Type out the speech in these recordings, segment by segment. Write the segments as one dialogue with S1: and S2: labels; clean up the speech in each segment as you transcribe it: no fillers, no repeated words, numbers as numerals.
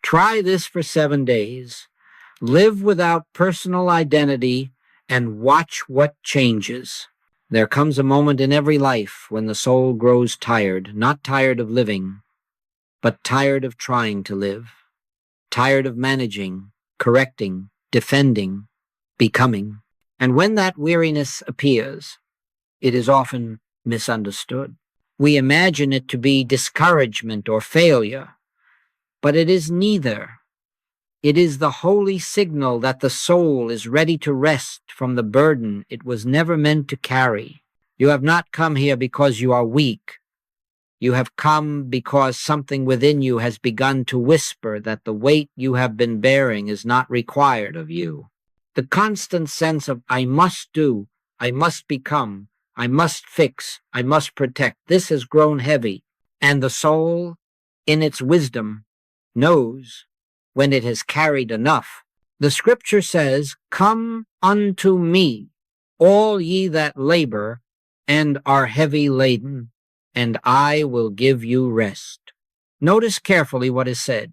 S1: Try this for 7 days. Live without personal identity and watch what changes. There comes a moment in every life when the soul grows tired, not tired of living, but tired of trying to live, tired of managing, correcting, defending, becoming. And when that weariness appears, it is often misunderstood. We imagine it to be discouragement or failure, but it is neither. It is the holy signal that the soul is ready to rest from the burden it was never meant to carry. You have not come here because you are weak. You have come because something within you has begun to whisper that the weight you have been bearing is not required of you. The constant sense of, I must do, I must become, I must fix, I must protect, this has grown heavy, and the soul, in its wisdom, knows when it has carried enough. The scripture says, "Come unto me, all ye that labor and are heavy laden, and I will give you rest." Notice carefully what is said.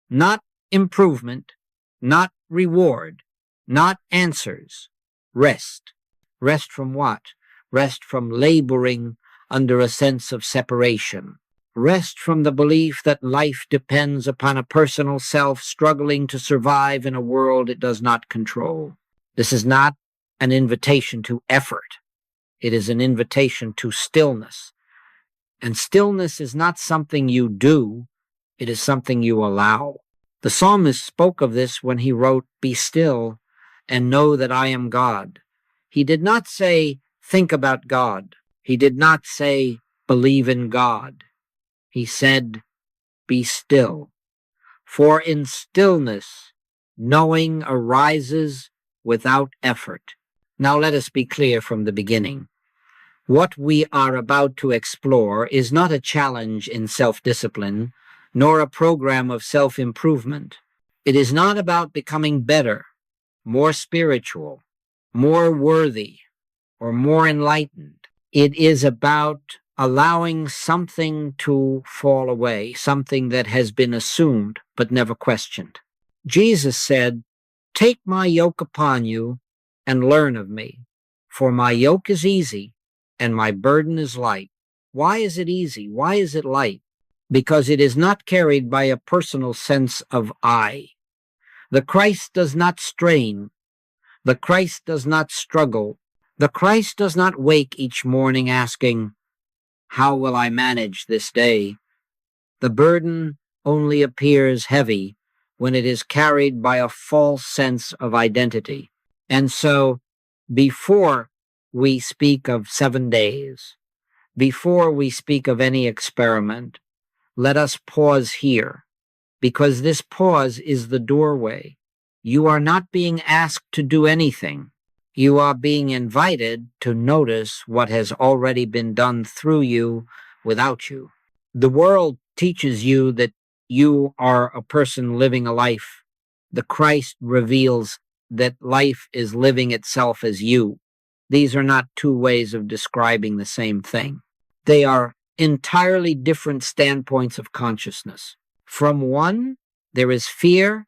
S1: Not improvement, not reward, not answers. Rest. Rest from what? Rest from laboring under a sense of separation. Rest from the belief that life depends upon a personal self struggling to survive in a world it does not control. This is not an invitation to effort. It is an invitation to stillness. And stillness is not something you do, it is something you allow. The psalmist spoke of this when he wrote, "Be still and know that I am God." He did not say, think about God. He did not say, believe in God. He said, be still. For in stillness, knowing arises without effort. Now let us be clear from the beginning. What we are about to explore is not a challenge in self-discipline, nor a program of self-improvement. It is not about becoming better, more spiritual, more worthy, or more enlightened. It is about allowing something to fall away, something that has been assumed but never questioned. Jesus said, "Take my yoke upon you and learn of me, for my yoke is easy and my burden is light." Why is it easy? Why is it light? Because it is not carried by a personal sense of I. The Christ does not strain. The Christ does not struggle. The Christ does not wake each morning asking, how will I manage this day? The burden only appears heavy when it is carried by a false sense of identity. And so, before we speak of 7 days, before we speak of any experiment, let us pause here, because this pause is the doorway. You are not being asked to do anything. You are being invited to notice what has already been done through you without you. The world teaches you that you are a person living a life. The Christ reveals that life is living itself as you. These are not two ways of describing the same thing. They are entirely different standpoints of consciousness. From one, there is fear,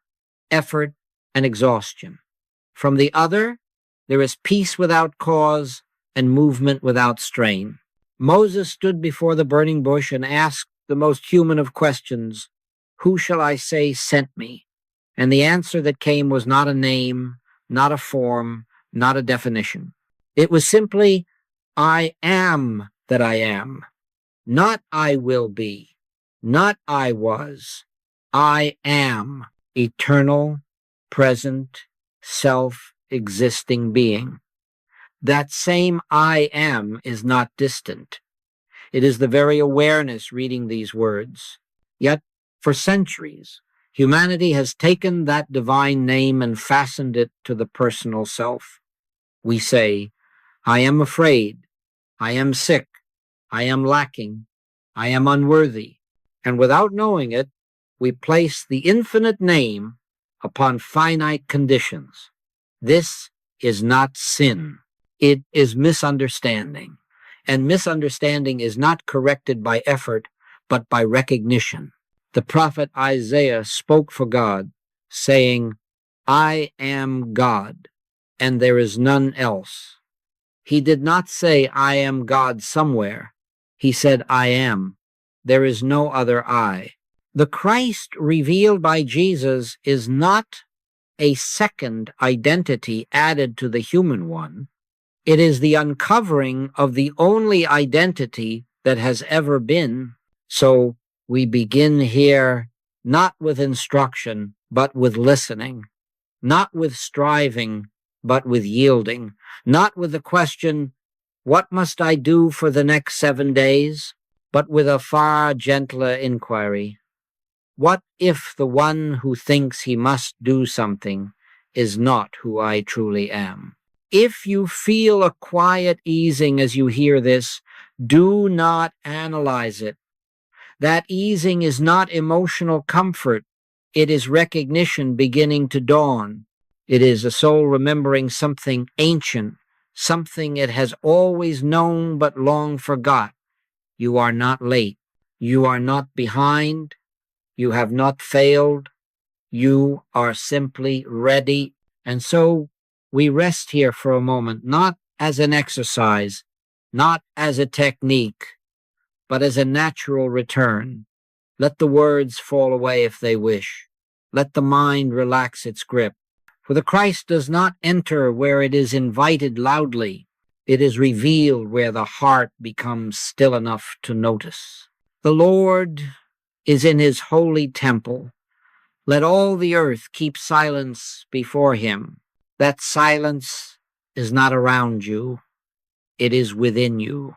S1: effort, and exhaustion. From the other, there is peace without cause and movement without strain. Moses stood before the burning bush and asked the most human of questions, "Who shall I say sent me?" And the answer that came was not a name, not a form, not a definition. It was simply, I am that I am. Not I will be, not I was. I am eternal, present, self-existing being. That same I am is not distant. It is the very awareness reading these words. Yet, for centuries, humanity has taken that divine name and fastened it to the personal self. We say, I am afraid, I am sick, I am lacking, I am unworthy. And without knowing it, we place the infinite name upon finite conditions. This is not sin. It is misunderstanding. And misunderstanding is not corrected by effort, but by recognition. The prophet Isaiah spoke for God, saying, I am God, and there is none else. He did not say, I am God somewhere. He said, I am. There is no other I. The Christ revealed by Jesus is not a second identity added to the human one. It is the uncovering of the only identity that has ever been. So we begin here not with instruction, but with listening, not with striving, but with yielding, not with the question, what must I do for the next 7 days? But with a far gentler inquiry. What if the one who thinks he must do something is not who I truly am? If you feel a quiet easing as you hear this, do not analyze it. That easing is not emotional comfort. It is recognition beginning to dawn. It is a soul remembering something ancient, something it has always known but long forgot. You are not late. You are not behind. You have not failed. You are simply ready. And so we rest here for a moment, not as an exercise, not as a technique, but as a natural return. Let the words fall away if they wish. Let the mind relax its grip. For the Christ does not enter where it is invited loudly. It is revealed where the heart becomes still enough to notice. The Lord is in his holy temple. Let all the earth keep silence before him. That silence is not around you. It is within you.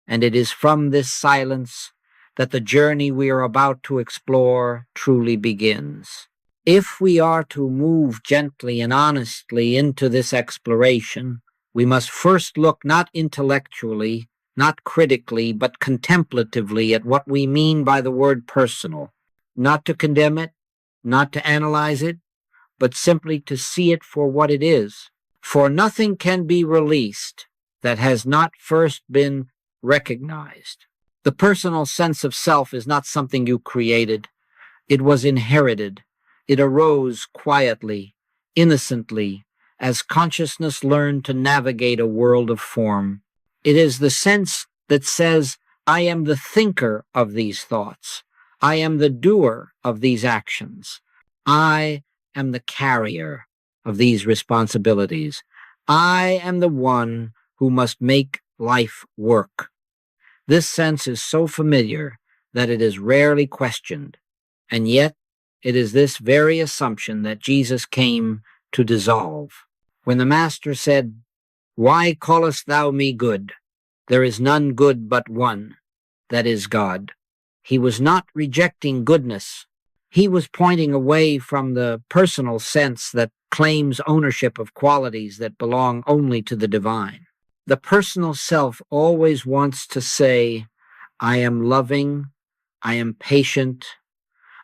S1: And it is from this silence that the journey we are about to explore truly begins. If we are to move gently and honestly into this exploration, we must first look not intellectually, not critically, but contemplatively at what we mean by the word personal, not to condemn it, not to analyze it, but simply to see it for what it is. For nothing can be released that has not first been recognized. The personal sense of self is not something you created. It was inherited. It arose quietly, innocently, as consciousness learned to navigate a world of form. It is the sense that says, I am the thinker of these thoughts. I am the doer of these actions. I am the carrier of these responsibilities. I am the one who must make life work. This sense is so familiar that it is rarely questioned, and yet it is this very assumption that Jesus came to dissolve. When the Master said, Why callest thou me good? There is none good but one, that is God. He was not rejecting goodness. He was pointing away from the personal sense that claims ownership of qualities that belong only to the divine. The personal self always wants to say, I am loving, I am patient,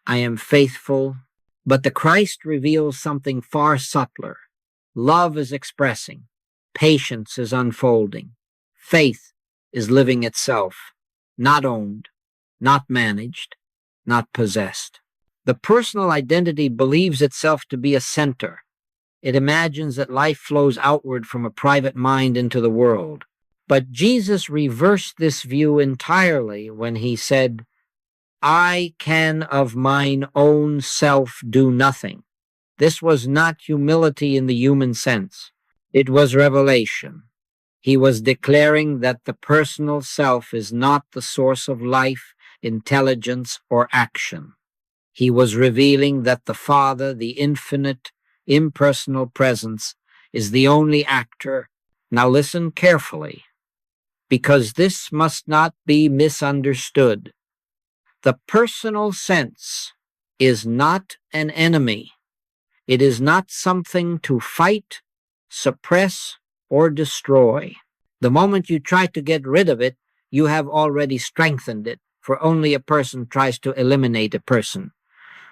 S1: I am faithful. But the Christ reveals something far subtler. Love is expressing, patience is unfolding, faith is living itself, not owned, not managed, not possessed. The personal identity believes itself to be a center. It imagines that life flows outward from a private mind into the world. But Jesus reversed this view entirely when he said, I can of mine own self do nothing. This was not humility in the human sense. It was revelation. He was declaring that the personal self is not the source of life, intelligence, or action. He was revealing that the Father, the infinite, impersonal presence, is the only actor. Now listen carefully, because this must not be misunderstood. The personal sense is not an enemy. It is not something to fight, suppress, or destroy. The moment you try to get rid of it, you have already strengthened it, for only a person tries to eliminate a person.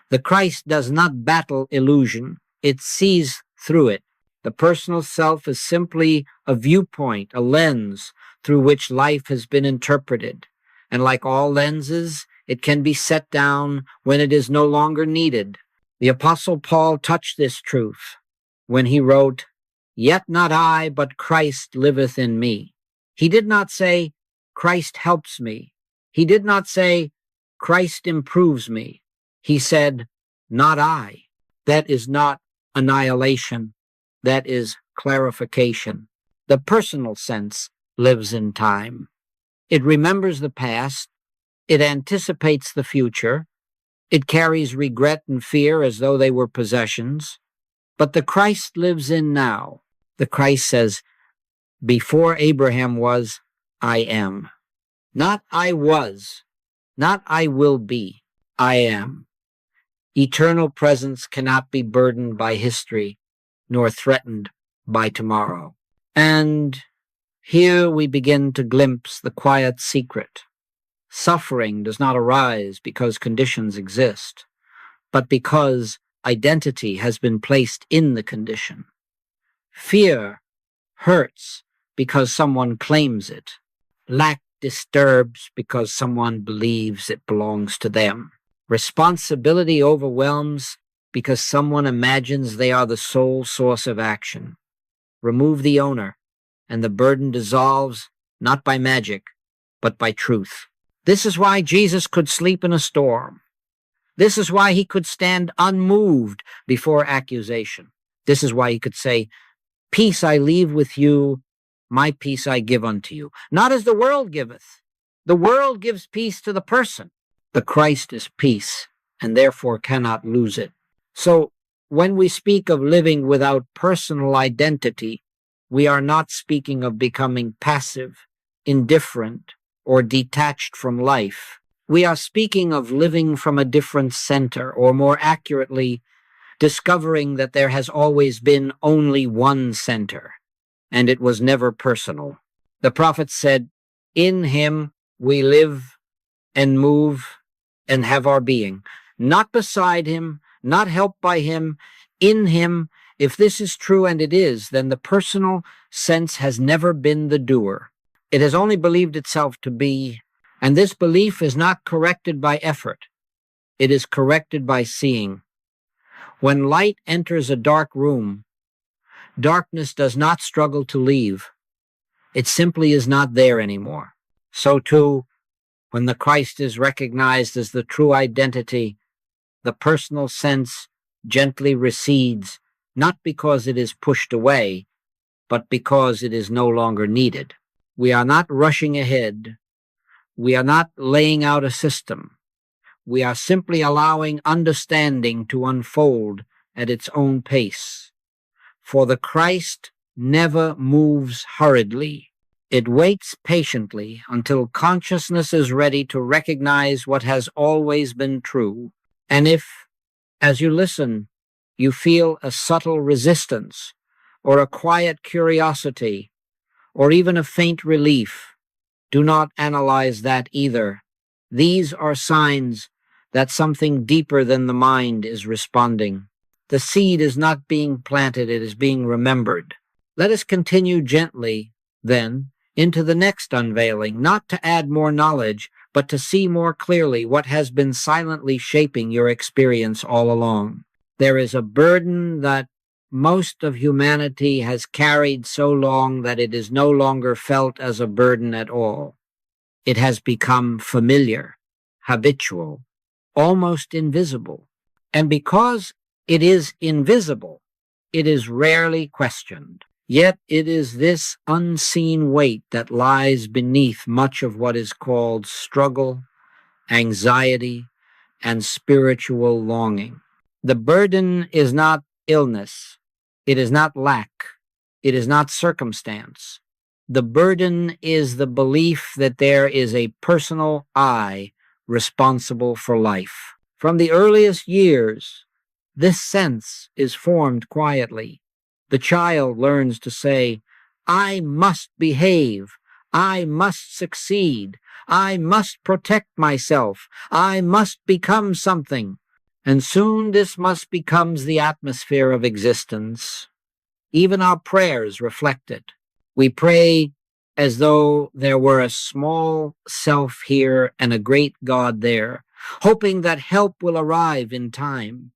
S1: The Christ does not battle illusion. It sees through it. The personal self is simply a viewpoint, a lens through which life has been interpreted. And like all lenses, It can be set down when it is no longer needed. The Apostle Paul touched this truth when he wrote, "Yet not I, but Christ liveth in me." He did not say, "Christ helps me." He did not say, "Christ improves me." He said, "Not I." That is not annihilation. That is clarification. The personal sense lives in time. It remembers the past. It anticipates the future. It carries regret and fear as though they were possessions. But the Christ lives in now. The Christ says, "Before Abraham was, I am." Not I was, not I will be, I am. Eternal presence cannot be burdened by history, nor threatened by tomorrow. And here we begin to glimpse the quiet secret. Suffering does not arise because conditions exist, but because identity has been placed in the condition. Fear hurts because someone claims it. Lack disturbs because someone believes it belongs to them. Responsibility overwhelms because someone imagines they are the sole source of action. Remove the owner, and the burden dissolves not by magic, but by truth. This is why Jesus could sleep in a storm. This is why he could stand unmoved before accusation. This is why he could say, "Peace I leave with you, my peace I give unto you. Not as the world giveth. The world gives peace to the person. The Christ is peace, and therefore cannot lose it." So, when we speak of living without personal identity, we are not speaking of becoming passive, indifferent, or detached from life. We are speaking of living from a different center, or more accurately, discovering that there has always been only one center, and it was never personal. The prophet said, "In him we live and move and have our being." Not beside him, not helped by him, in him. If this is true, and it is, then the personal sense has never been the doer. It has only believed itself to be, and this belief is not corrected by effort. It is corrected by seeing. When light enters a dark room, darkness does not struggle to leave. It simply is not there anymore. So too, when the Christ is recognized as the true identity, the personal sense gently recedes, not because it is pushed away, but because it is no longer needed. We are not rushing ahead. We are not laying out a system. We are simply allowing understanding to unfold at its own pace. For the Christ never moves hurriedly. It waits patiently until consciousness is ready to recognize what has always been true. And if, as you listen, you feel a subtle resistance, or a quiet curiosity, or even a faint relief, do not analyze that either. These are signs that something deeper than the mind is responding. The seed is not being planted, it is being remembered. Let us continue gently, then, into the next unveiling, not to add more knowledge, but to see more clearly what has been silently shaping your experience all along. There is a burden that most of humanity has carried so long that it is no longer felt as a burden at all. It has become familiar, habitual, almost invisible. And because it is invisible, it is rarely questioned. Yet it is this unseen weight that lies beneath much of what is called struggle, anxiety, and spiritual longing. The burden is not illness. It is not lack. It is not circumstance. The burden is the belief that there is a personal I responsible for life. From the earliest years, this sense is formed quietly. The child learns to say, "I must behave. I must succeed. I must protect myself. I must become something." And soon this must becomes the atmosphere of existence. Even our prayers reflect it. We pray, as though there were a small self here and a great God there, hoping that help will arrive in time.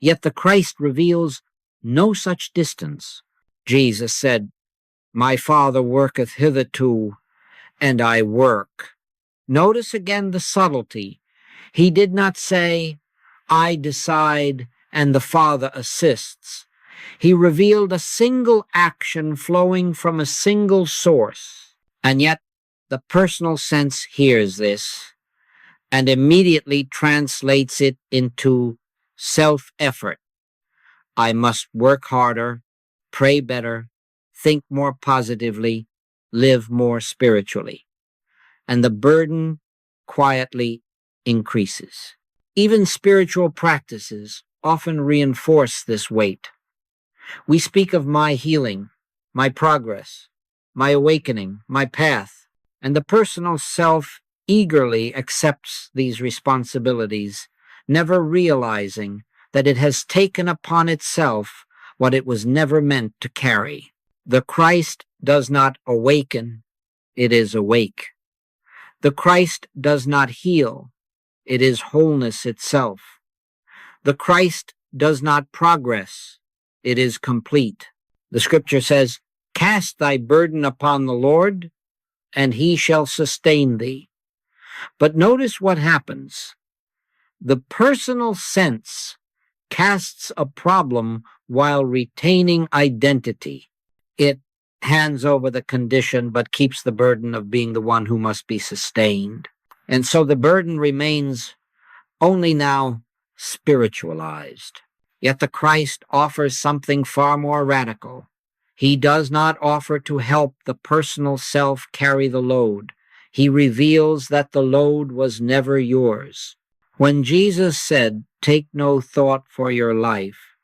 S1: Yet the Christ reveals no such distance. Jesus said, "My Father worketh hitherto, and I work." Notice again the subtlety. He did not say, "I decide and the Father assists." He revealed a single action flowing from a single source. And yet the personal sense hears this and immediately translates it into self-effort. I must work harder, pray better, think more positively, live more spiritually. And the burden quietly increases. Even spiritual practices often reinforce this weight. We speak of my healing, my progress, my awakening, my path, and the personal self eagerly accepts these responsibilities, never realizing that it has taken upon itself what it was never meant to carry. The Christ does not awaken, it is awake. The Christ does not heal, it is wholeness itself. The Christ does not progress, it is complete. The scripture says, "Cast thy burden upon the Lord, and he shall sustain thee." But notice what happens. The personal sense casts a problem while retaining identity. It hands over the condition but keeps the burden of being the one who must be sustained. And so the burden remains only now spiritualized. Yet the Christ offers something far more radical. He does not offer to help the personal self carry the load. He reveals that the load was never yours. When Jesus said, "Take no thought for your life,"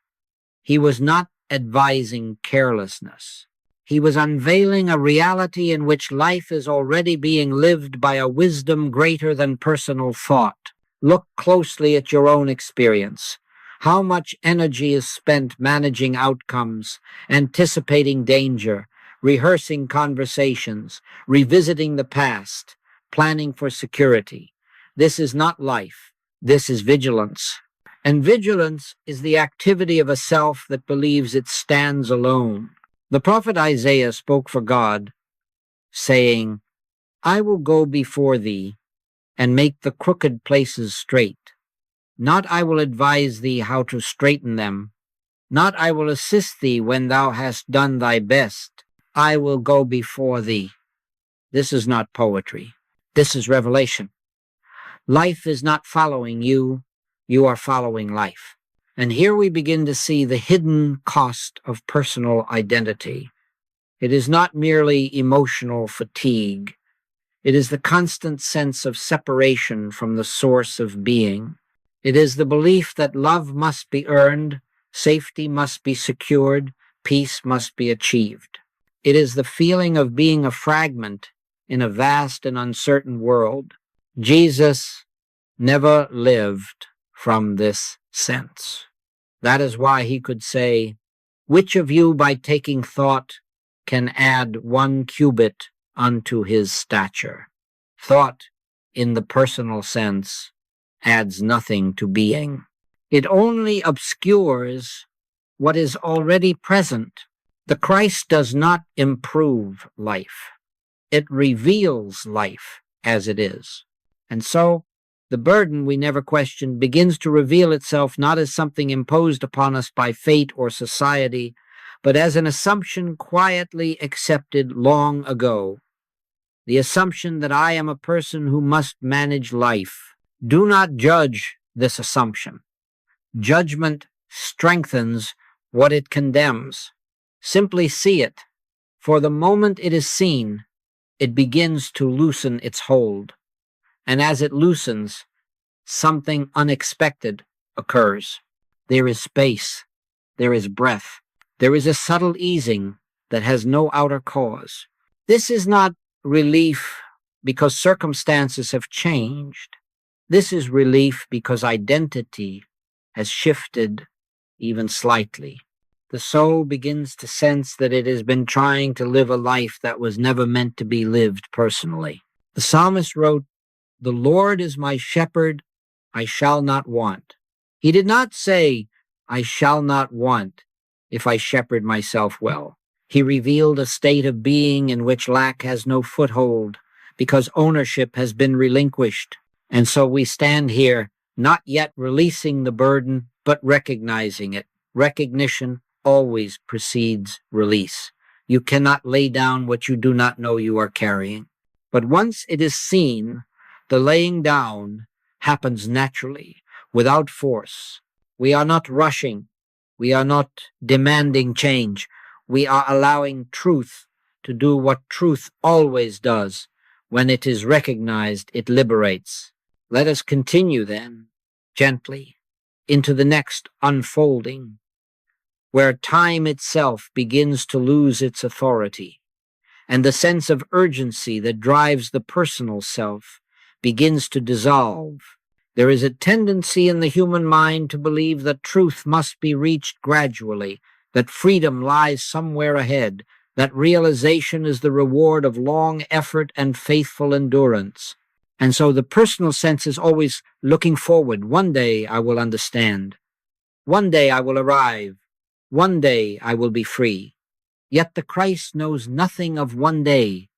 S1: he was not advising carelessness. He was unveiling a reality in which life is already being lived by a wisdom greater than personal thought. Look closely at your own experience. How much energy is spent managing outcomes, anticipating danger, rehearsing conversations, revisiting the past, planning for security. This is not life. This is vigilance. And vigilance is the activity of a self that believes it stands alone. The prophet Isaiah spoke for God, saying, "I will go before thee and make the crooked places straight. Not I will advise thee how to straighten them. Not I will assist thee when thou hast done thy best. I will go before thee." This is not poetry. This is revelation. Life is not following you. You are following life. And here we begin to see the hidden cost of personal identity. It is not merely emotional fatigue. It is the constant sense of separation from the source of being. It is the belief that love must be earned, safety must be secured, peace must be achieved. It is the feeling of being a fragment in a vast and uncertain world. Jesus never lived from this sense. That is why he could say, "Which of you by taking thought can add 1 cubit unto his stature?" Thought, in the personal sense, adds nothing to being. It only obscures what is already present. The Christ does not improve life. It reveals life as it is. And so, the burden we never questioned begins to reveal itself not as something imposed upon us by fate or society, but as an assumption quietly accepted long ago. The assumption that I am a person who must manage life. Do not judge this assumption. Judgment strengthens what it condemns. Simply see it. For the moment it is seen, it begins to loosen its hold. And as it loosens, something unexpected occurs. There is space. There is breath. There is a subtle easing that has no outer cause. This is not relief because circumstances have changed. This is relief because identity has shifted even slightly. the soul begins to sense that it has been trying to live a life that was never meant to be lived personally. The psalmist wrote, "The Lord is my shepherd, I shall not want." He did not say, "I shall not want if I shepherd myself well." He revealed a state of being in which lack has no foothold because ownership has been relinquished. And so we stand here, not yet releasing the burden, but recognizing it. Recognition always precedes release. You cannot lay down what you do not know you are carrying. But once it is seen, the laying down happens naturally, without force. We are not rushing. We are not demanding change. We are allowing truth to do what truth always does. When it is recognized, it liberates. Let us continue then, gently, into the next unfolding, where time itself begins to lose its authority, and the sense of urgency that drives the personal self begins to dissolve. There is a tendency in the human mind to believe that truth must be reached gradually, that freedom lies somewhere ahead, that realization is the reward of long effort and faithful endurance. And so the personal sense is always looking forward. One day I will understand. One day I will arrive. One day I will be free. Yet the Christ knows nothing of one day.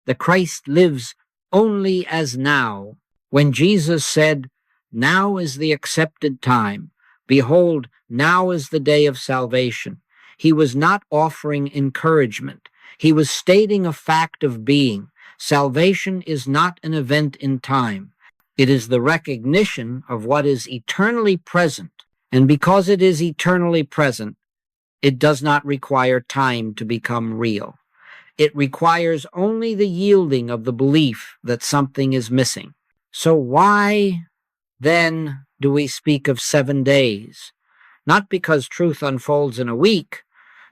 S1: The Christ lives only as now. When Jesus said, "Now is the accepted time. Behold, now is the day of salvation," he was not offering encouragement. He was stating a fact of being. Salvation is not an event in time. It is the recognition of what is eternally present. And because it is eternally present, it does not require time to become real. It requires only the yielding of the belief that something is missing. So why then do we speak of 7 days? Not because truth unfolds in a week,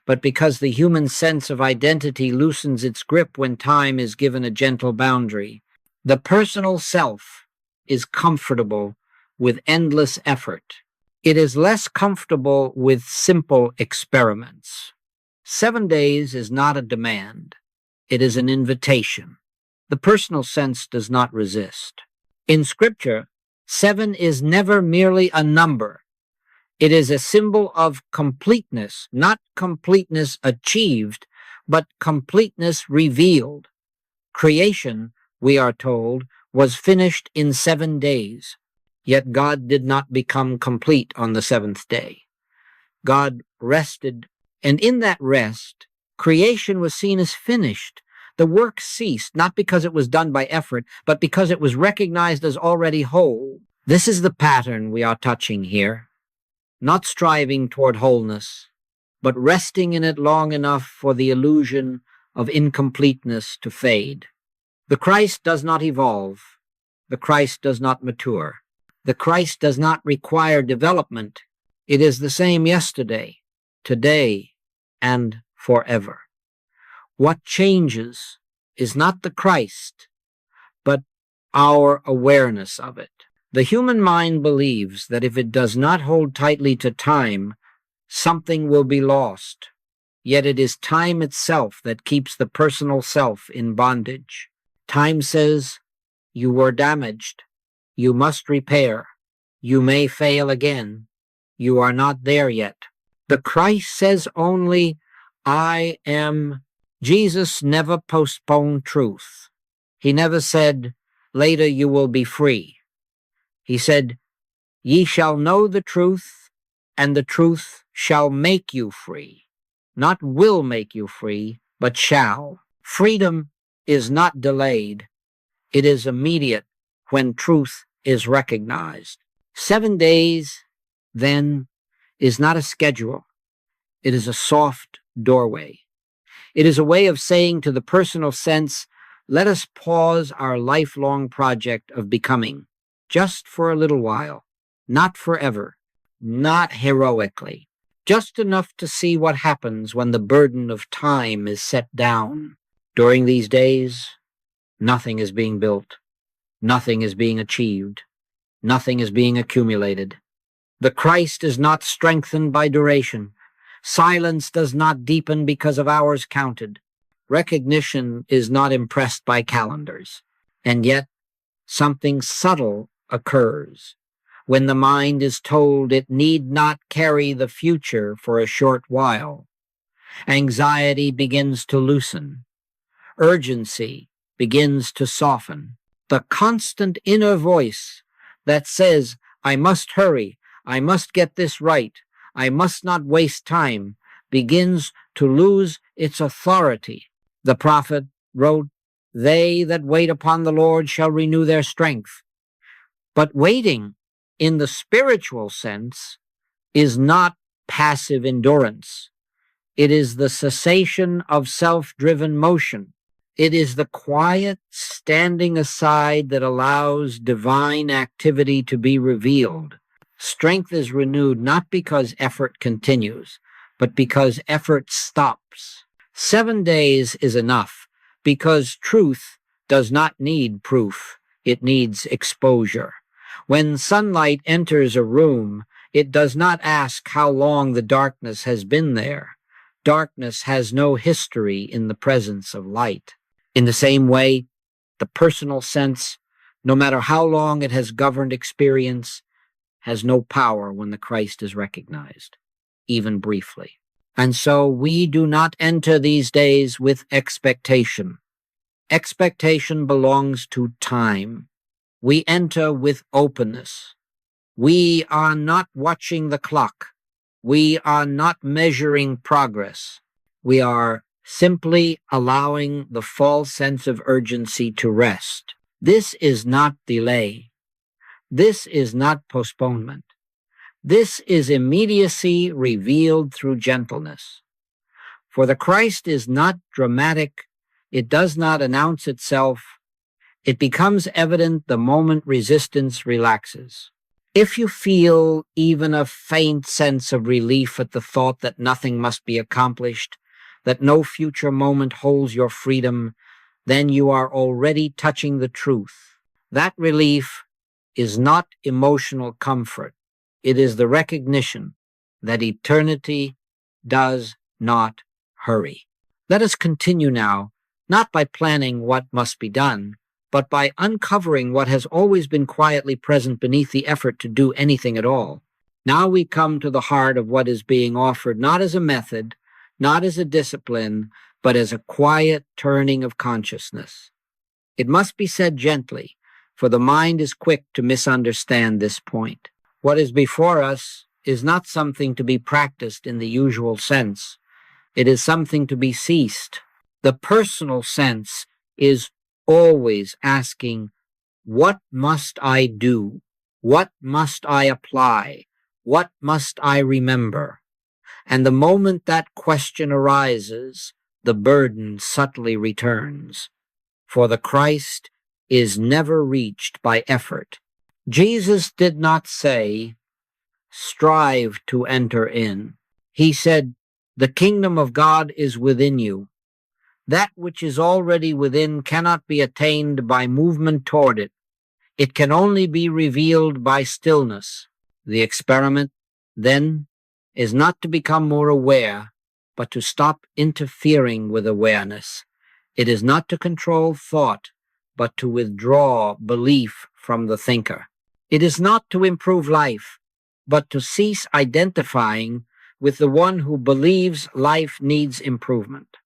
S1: but because the human sense of identity loosens its grip when time is given a gentle boundary. The personal self is comfortable with endless effort. It is less comfortable with simple experiments. 7 days is not a demand. It is an invitation. The personal sense does not resist. In Scripture, 7 is never merely a number. It is a symbol of completeness, not completeness achieved, but completeness revealed. Creation, we are told, was finished in 7 days. Yet God did not become complete on the 7th day. God rested, and in that rest, creation was seen as finished. The work ceased, not because it was done by effort, but because it was recognized as already whole. This is the pattern we are touching here. Not striving toward wholeness, but resting in it long enough for the illusion of incompleteness to fade. The Christ does not evolve. The Christ does not mature. The Christ does not require development. It is the same yesterday, today, and forever. What changes is not the Christ, but our awareness of it. The human mind believes that if it does not hold tightly to time, something will be lost. Yet it is time itself that keeps the personal self in bondage. Time says, "You were damaged. You must repair. You may fail again. You are not there yet." The Christ says only, "I am." Jesus never postponed truth. He never said, "Later you will be free." He said, "Ye shall know the truth, and the truth shall make you free." Not will make you free, but shall. Freedom is not delayed. It is immediate when truth is recognized. 7 days, then, is not a schedule. It is a soft doorway. It is a way of saying to the personal sense, let us pause our lifelong project of becoming, just for a little while, not forever, not heroically, just enough to see what happens when the burden of time is set down. During these days, nothing is being built, nothing is being achieved, nothing is being accumulated. The Christ is not strengthened by duration, Silence does not deepen because of hours counted. Recognition is not impressed by calendars. And yet, something subtle occurs when the mind is told it need not carry the future for a short while. Anxiety begins to loosen. Urgency begins to soften. The constant inner voice that says, I must hurry, I must get this right, I must not waste time, begins to lose its authority. The prophet wrote, They that wait upon the Lord shall renew their strength. But waiting, in the spiritual sense, is not passive endurance. It is the cessation of self-driven motion. It is the quiet standing aside that allows divine activity to be revealed. Strength is renewed not because effort continues, but because effort stops. 7 days is enough, because truth does not need proof. It needs exposure. When sunlight enters a room, it does not ask how long the darkness has been there. Darkness has no history in the presence of light. In the same way, the personal sense, no matter how long it has governed experience, has no power when the Christ is recognized, even briefly. And so we do not enter these days with expectation. Expectation belongs to time. We enter with openness. We are not watching the clock. We are not measuring progress. We are simply allowing the false sense of urgency to rest. This is not delay. This is not postponement. This is immediacy revealed through gentleness. For the Christ is not dramatic. It does not announce itself. It becomes evident the moment resistance relaxes. If you feel even a faint sense of relief at the thought that nothing must be accomplished, that no future moment holds your freedom, then you are already touching the truth. That relief is not emotional comfort. It is the recognition that eternity does not hurry. Let us continue now, not by planning what must be done, but by uncovering what has always been quietly present beneath the effort to do anything at all. Now we come to the heart of what is being offered, not as a method, not as a discipline, but as a quiet turning of consciousness. It must be said gently, for the mind is quick to misunderstand this point. What is before us is not something to be practiced in the usual sense. It is something to be ceased. The personal sense is always asking, what must I do? What must I apply? What must I remember? And the moment that question arises, the burden subtly returns. For the Christ is never reached by effort. Jesus did not say, strive to enter in. He said, the kingdom of God is within you. That which is already within cannot be attained by movement toward it. It can only be revealed by stillness. The experiment, then, is not to become more aware, but to stop interfering with awareness. It is not to control thought, but to withdraw belief from the thinker. It is not to improve life, but to cease identifying with the one who believes life needs improvement.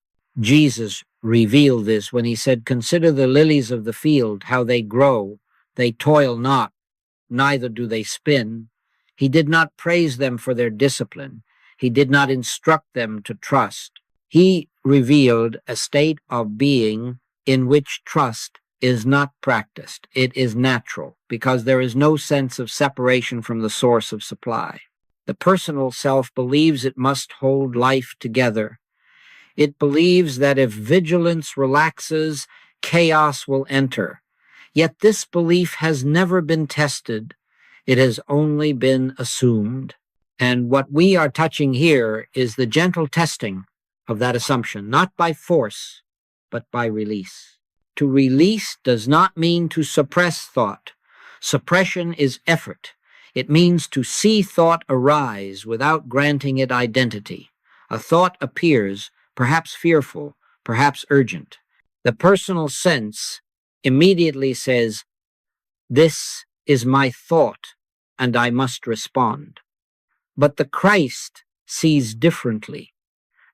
S1: Jesus revealed this when he said, consider the lilies of the field, how they grow. They toil not, neither do they spin. He did not praise them for their discipline. He did not instruct them to trust. He revealed a state of being in which trust is not practiced. It is natural, because there is no sense of separation from the source of supply. The personal self believes it must hold life together. It believes that if vigilance relaxes, chaos will enter. Yet this belief has never been tested. It has only been assumed. And what we are touching here is the gentle testing of that assumption, not by force, but by release. To release does not mean to suppress thought. Suppression is effort. It means to see thought arise without granting it identity. A thought appears, perhaps fearful, perhaps urgent. The personal sense immediately says, "This is my thought, and I must respond." But the Christ sees differently.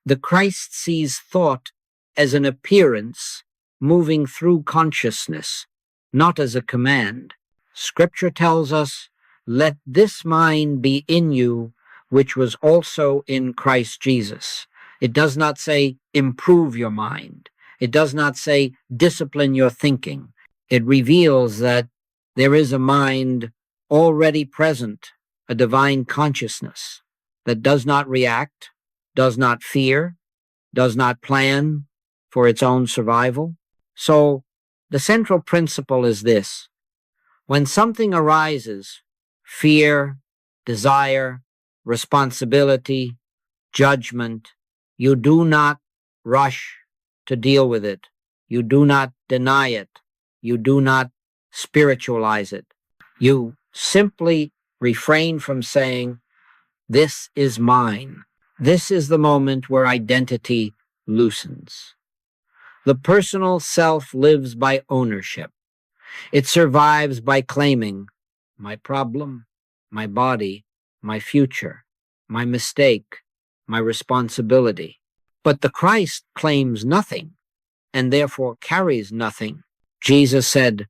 S1: The Christ sees thought as an appearance moving through consciousness, not as a command. Scripture tells us, "Let this mind be in you, which was also in Christ Jesus." It does not say, "Improve your mind." It does not say, "Discipline your thinking." It reveals that there is a mind already present, a divine consciousness that does not react, does not fear, does not plan for its own survival. So the central principle is this: when something arises, fear, desire, responsibility, judgment, you do not rush to deal with it. You do not deny it. You do not spiritualize it. You simply refrain from saying, "This is mine." This is the moment where identity loosens. The personal self lives by ownership. It survives by claiming my problem, my body, my future, my mistake, my responsibility. But the Christ claims nothing and therefore carries nothing. Jesus said,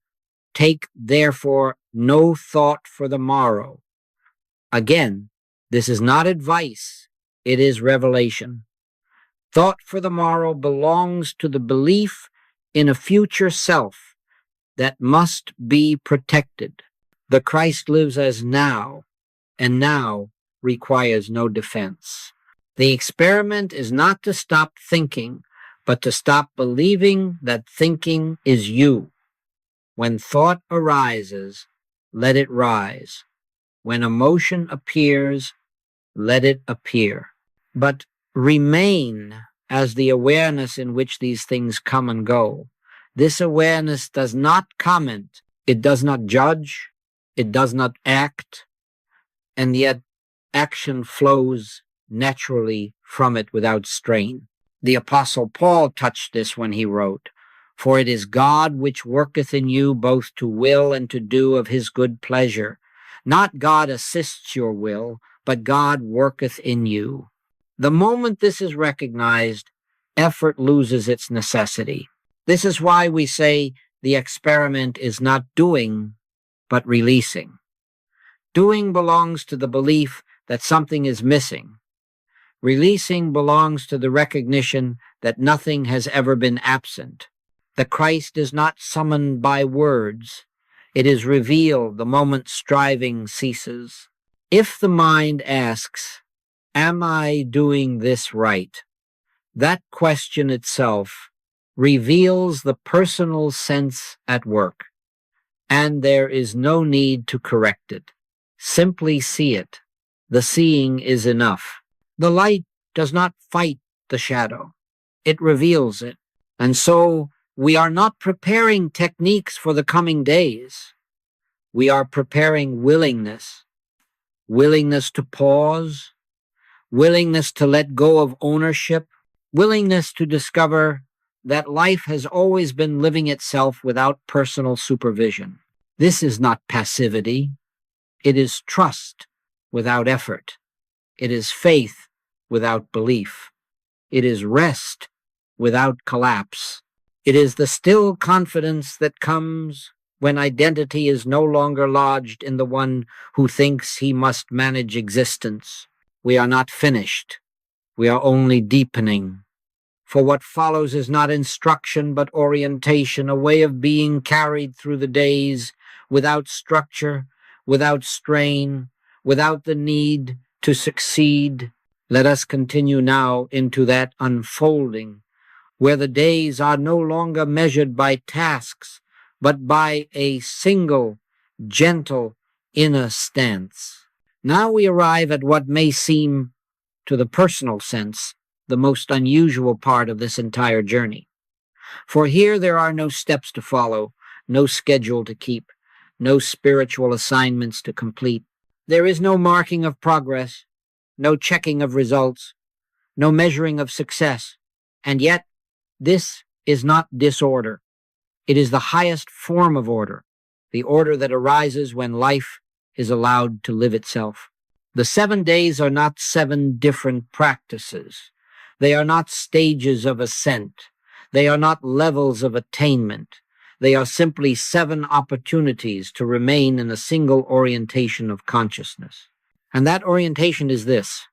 S1: "Take therefore no thought for the morrow." Again, this is not advice, it is revelation. Thought for the morrow belongs to the belief in a future self that must be protected. The Christ lives as now, and now requires no defense. The experiment is not to stop thinking, but to stop believing that thinking is you. When thought arises, let it rise. When emotion appears, let it appear. But remain as the awareness in which these things come and go. This awareness does not comment, it does not judge, it does not act, and yet action flows naturally from it without strain. The Apostle Paul touched this when he wrote, "For it is God which worketh in you both to will and to do of his good pleasure." Not God assists your will, but God worketh in you. The moment this is recognized, effort loses its necessity. This is why we say the experiment is not doing, but releasing. Doing belongs to the belief that something is missing. Releasing belongs to the recognition that nothing has ever been absent. The Christ is not summoned by words. It is revealed the moment striving ceases. If the mind asks, "Am I doing this right?" that question itself reveals the personal sense at work, and there is no need to correct it. Simply see it. The seeing is enough. The light does not fight the shadow. It reveals it. And so we are not preparing techniques for the coming days. We are preparing willingness. Willingness to pause, willingness to let go of ownership, willingness to discover that life has always been living itself without personal supervision. This is not passivity. It is trust without effort. It is faith without belief. It is rest without collapse. It is the still confidence that comes when identity is no longer lodged in the one who thinks he must manage existence. We are not finished. We are only deepening. For what follows is not instruction, but orientation, a way of being carried through the days without structure, without strain, without the need to succeed. Let us continue now into that unfolding where the days are no longer measured by tasks, but by a single, gentle inner stance. Now we arrive at what may seem, to the personal sense, the most unusual part of this entire journey. For here there are no steps to follow, no schedule to keep, no spiritual assignments to complete. There is no marking of progress, no checking of results, no measuring of success. And yet, this is not disorder. It is the highest form of order, the order that arises when life is allowed to live itself. The 7 days are not 7 different practices. They are not stages of ascent. They are not levels of attainment. They are simply 7 opportunities to remain in a single orientation of consciousness. And that orientation is this.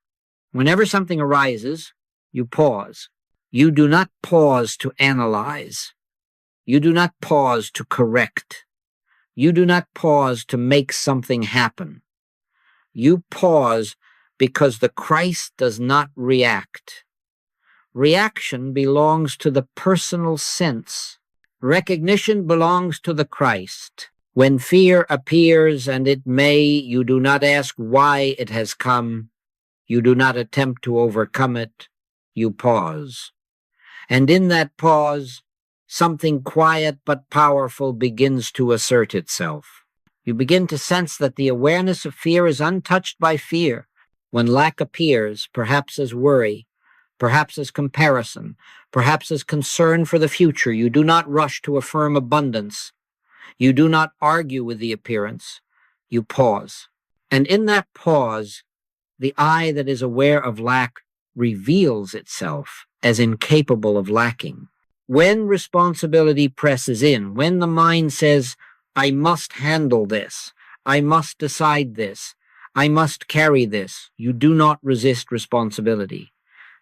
S1: Whenever something arises, you pause. You do not pause to analyze. You do not pause to correct. You do not pause to make something happen. You pause because the Christ does not react. Reaction belongs to the personal sense. Recognition belongs to the Christ. When fear appears, and it may, you do not ask why it has come. You do not attempt to overcome it. You pause. And in that pause, something quiet but powerful begins to assert itself. You begin to sense that the awareness of fear is untouched by fear. When lack appears, perhaps as worry, perhaps as comparison, perhaps as concern for the future, you do not rush to affirm abundance. You do not argue with the appearance. You pause. And in that pause, the I that is aware of lack reveals itself as incapable of lacking. When responsibility presses in, when the mind says, I must handle this, I must decide this, I must carry this, you do not resist responsibility.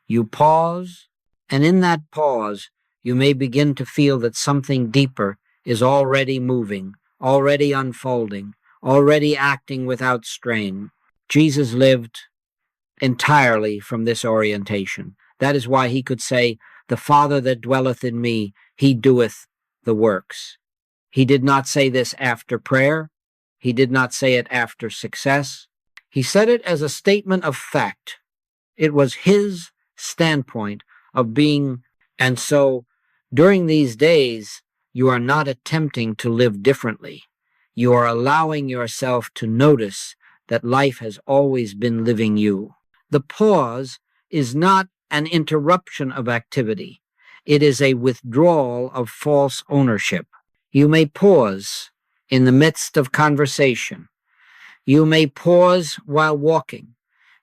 S1: You pause, and in that pause, you may begin to feel that something deeper is already moving, already unfolding, already acting without strain. Jesus lived entirely from this orientation. That is why he could say, the Father that dwelleth in me, he doeth the works. He did not say this after prayer. He did not say it after success. He said it as a statement of fact. It was his standpoint of being, and so during these days, you are not attempting to live differently. You are allowing yourself to notice that life has always been living you. The pause is not an interruption of activity. It is a withdrawal of false ownership. You may pause in the midst of conversation. You may pause while walking.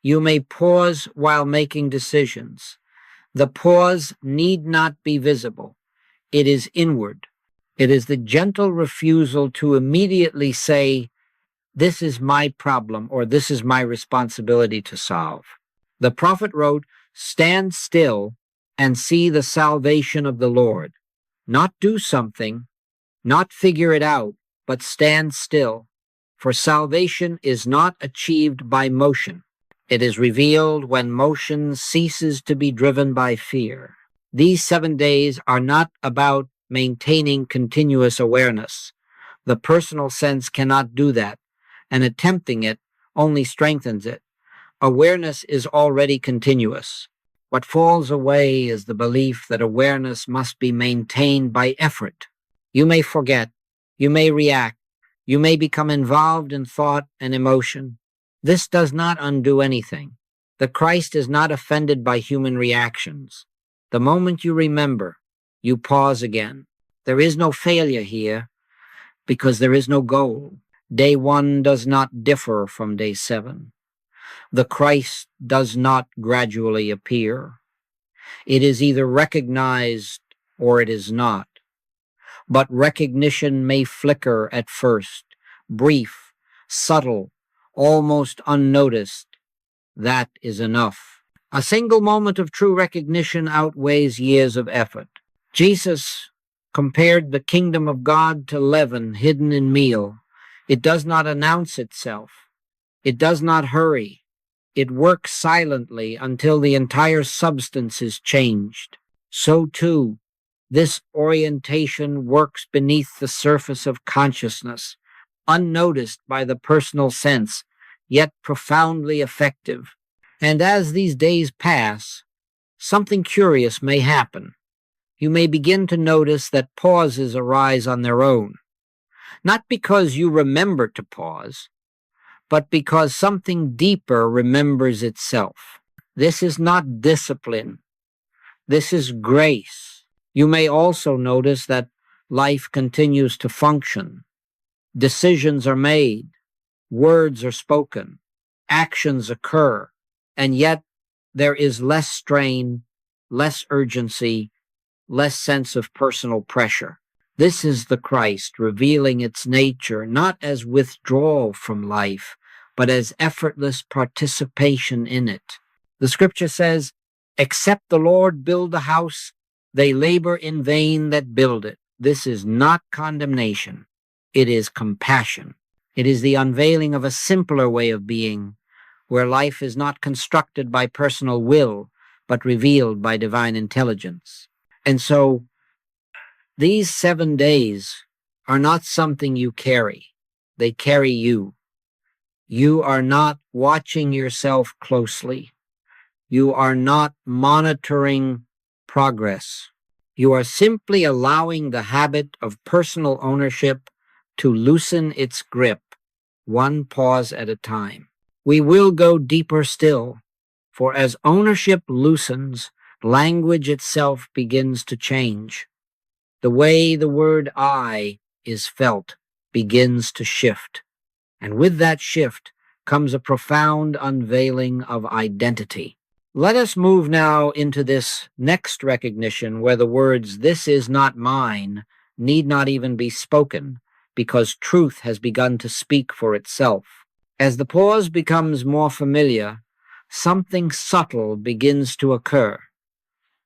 S1: You may pause while making decisions. The pause need not be visible. It is inward. It is the gentle refusal to immediately say, this is my problem, or this is my responsibility to solve. The prophet wrote, stand still and see the salvation of the Lord. Not do something, not figure it out, but stand still. For salvation is not achieved by motion. It is revealed when motion ceases to be driven by fear. These 7 days are not about maintaining continuous awareness. The personal sense cannot do that, and attempting it only strengthens it. Awareness is already continuous. What falls away is the belief that awareness must be maintained by effort. You may forget, you may react, you may become involved in thought and emotion. This does not undo anything. The Christ is not offended by human reactions. The moment you remember, you pause again. There is no failure here because there is no goal. Day 1 does not differ from day 7. The Christ does not gradually appear. It is either recognized or it is not. But recognition may flicker at first, brief, subtle, almost unnoticed. That is enough. A single moment of true recognition outweighs years of effort. Jesus compared the kingdom of God to leaven hidden in meal. It does not announce itself. It does not hurry. It works silently until the entire substance is changed. So too, this orientation works beneath the surface of consciousness, unnoticed by the personal sense, yet profoundly effective. And as these days pass, something curious may happen. You may begin to notice that pauses arise on their own, not because you remember to pause, but because something deeper remembers itself. This is not discipline. This is grace. You may also notice that life continues to function. Decisions are made, words are spoken, actions occur, and yet there is less strain, less urgency, less sense of personal pressure. This is the Christ revealing its nature not as withdrawal from life, but as effortless participation in it. The scripture says, "Except the Lord build the house, they labor in vain that build it." This is not condemnation. It is compassion. It is the unveiling of a simpler way of being, where life is not constructed by personal will, but revealed by divine intelligence. And so, these 7 days are not something you carry. They carry you. You are not watching yourself closely. You are not monitoring progress. You are simply allowing the habit of personal ownership to loosen its grip, one pause at a time. We will go deeper still, for as ownership loosens, language itself begins to change. The way the word I is felt begins to shift. And with that shift comes a profound unveiling of identity. Let us move now into this next recognition where the words, "This is not mine," need not even be spoken, because truth has begun to speak for itself. As the pause becomes more familiar, something subtle begins to occur.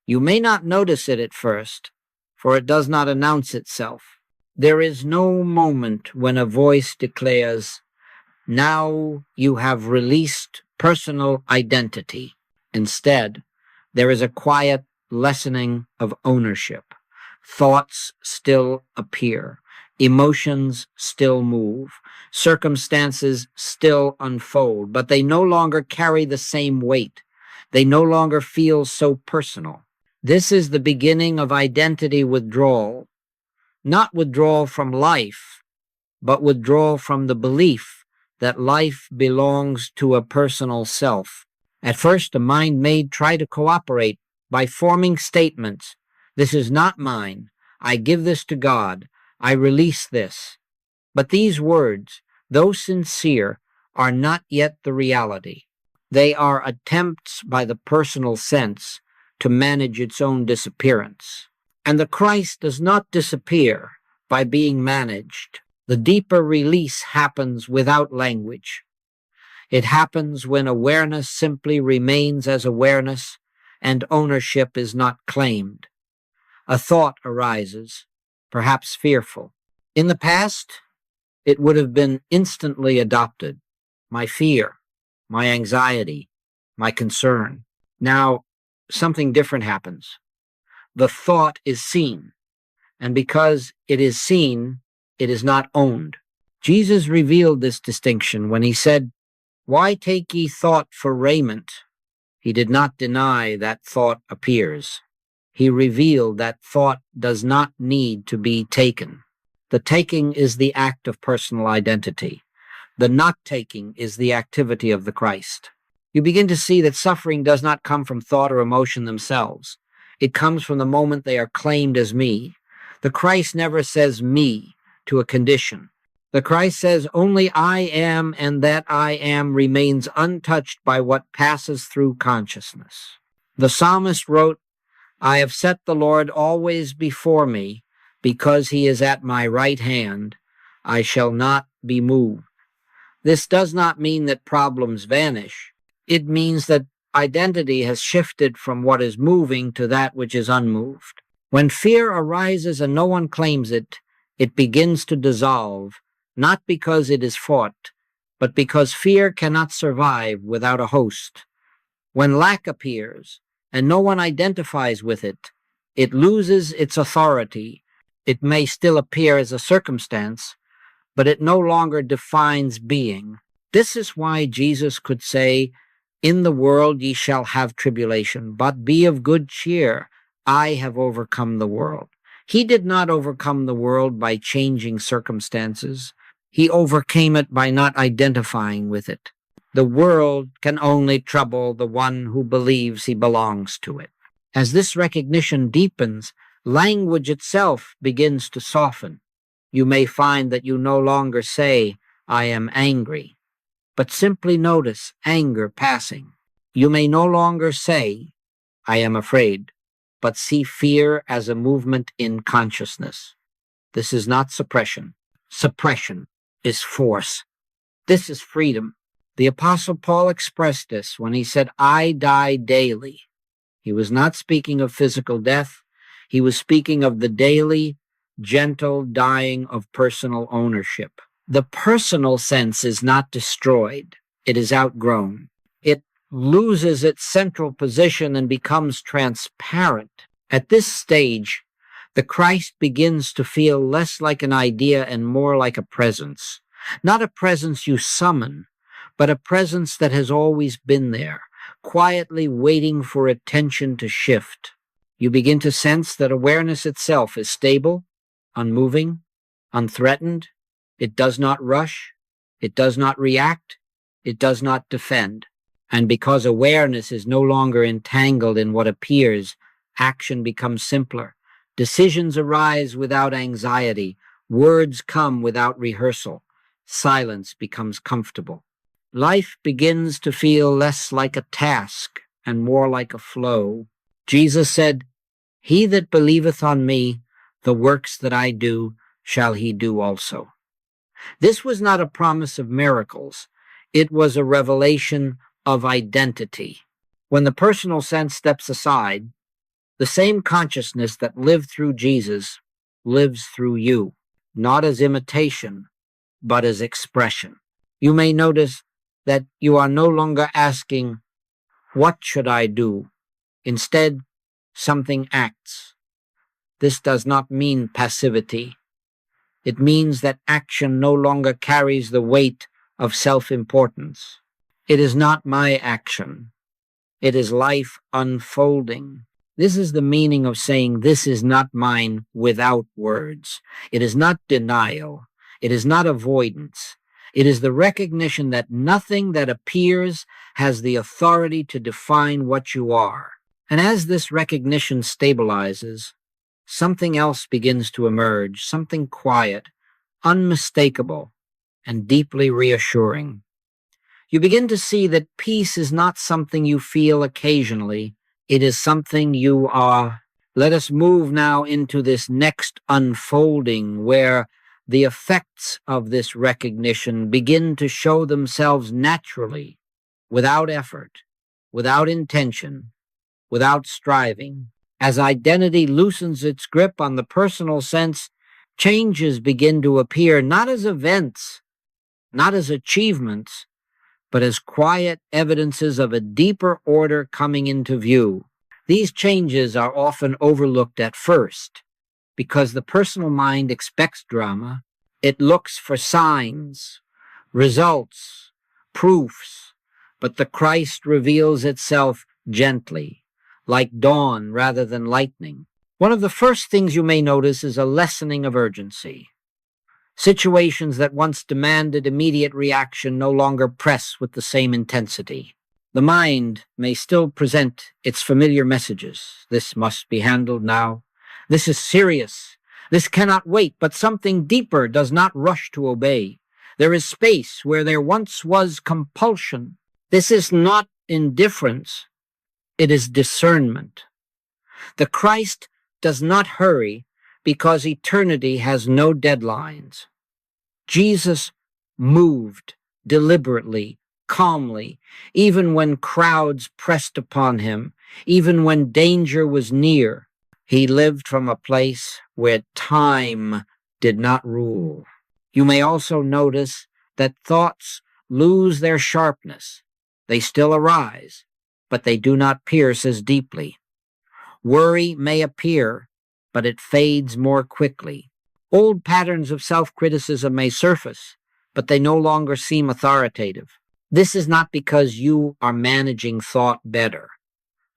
S1: You may not notice it at first, for it does not announce itself. There is no moment when a voice declares, "Now you have released personal identity." Instead, there is a quiet lessening of ownership. Thoughts still appear. Emotions still move. Circumstances still unfold, but they no longer carry the same weight. They no longer feel so personal. This is the beginning of identity withdrawal, not withdrawal from life, but withdrawal from the belief that life belongs to a personal self. At first, the mind may try to cooperate by forming statements. "This is not mine. I give this to God. I release this." But these words, though sincere, are not yet the reality. They are attempts by the personal sense to manage its own disappearance. And the Christ does not disappear by being managed. The deeper release happens without language. It happens when awareness simply remains as awareness and ownership is not claimed. A thought arises, perhaps fearful. In the past, it would have been instantly adopted. My fear, my anxiety, my concern. Now, something different happens. The thought is seen, and because it is seen, it is not owned. Jesus revealed this distinction when he said, "Why take ye thought for raiment?" He did not deny that thought appears. He revealed that thought does not need to be taken. The taking is the act of personal identity. The not taking is the activity of the Christ. You begin to see that suffering does not come from thought or emotion themselves. It comes from the moment they are claimed as me. The Christ never says me to a condition. The Christ says only I am, and that I am remains untouched by what passes through consciousness. The psalmist wrote, "I have set the Lord always before me, because he is at my right hand, I shall not be moved." This does not mean that problems vanish. It means that identity has shifted from what is moving to that which is unmoved. When fear arises and no one claims it, it begins to dissolve, not because it is fought, but because fear cannot survive without a host. When lack appears and no one identifies with it, it loses its authority. It may still appear as a circumstance, but it no longer defines being. This is why Jesus could say, "In the world ye shall have tribulation, but be of good cheer. I have overcome the world." He did not overcome the world by changing circumstances. He overcame it by not identifying with it. The world can only trouble the one who believes he belongs to it. As this recognition deepens, language itself begins to soften. You may find that you no longer say, "I am angry," but simply notice anger passing. You may no longer say, "I am afraid," but see fear as a movement in consciousness. This is not suppression. Suppression is force. This is freedom. The Apostle Paul expressed this when he said, "I die daily." He was not speaking of physical death. He was speaking of the daily, gentle dying of personal ownership. The personal sense is not destroyed. It is outgrown. It loses its central position and becomes transparent. At this stage, the Christ begins to feel less like an idea and more like a presence. Not a presence you summon, but a presence that has always been there, quietly waiting for attention to shift. You begin to sense that awareness itself is stable, unmoving, unthreatened. It does not rush. It does not react. It does not defend. And because awareness is no longer entangled in what appears, action becomes simpler. Decisions arise without anxiety. Words come without rehearsal. Silence becomes comfortable. Life begins to feel less like a task and more like a flow. Jesus said, "He that believeth on me, the works that I do, shall he do also." This was not a promise of miracles. It was a revelation of identity. When the personal sense steps aside, the same consciousness that lived through Jesus lives through you, not as imitation, but as expression. You may notice that you are no longer asking, "What should I do?" Instead, something acts. This does not mean passivity. It means that action no longer carries the weight of self-importance. It is not my action. It is life unfolding. This is the meaning of saying, "This is not mine," without words. It is not denial. It is not avoidance. It is the recognition that nothing that appears has the authority to define what you are. And as this recognition stabilizes, something else begins to emerge, something quiet, unmistakable, and deeply reassuring. You begin to see that peace is not something you feel occasionally. It is something you are. Let us move now into this next unfolding where the effects of this recognition begin to show themselves naturally, without effort, without intention, without striving. As identity loosens its grip on the personal sense, changes begin to appear not as events, not as achievements, but as quiet evidences of a deeper order coming into view. These changes are often overlooked at first, because the personal mind expects drama. It looks for signs, results, proofs, but the Christ reveals itself gently, like dawn rather than lightning. One of the first things you may notice is a lessening of urgency. Situations that once demanded immediate reaction no longer press with the same intensity. The mind may still present its familiar messages. This must be handled now. This is serious. This cannot wait, but something deeper does not rush to obey. There is space where there once was compulsion. This is not indifference. It is discernment. The Christ does not hurry because eternity has no deadlines. Jesus moved deliberately, calmly, even when crowds pressed upon him, even when danger was near. He lived from a place where time did not rule. You may also notice that thoughts lose their sharpness. They still arise, but they do not pierce as deeply. Worry may appear, but it fades more quickly. Old patterns of self-criticism may surface, but they no longer seem authoritative. This is not because you are managing thought better,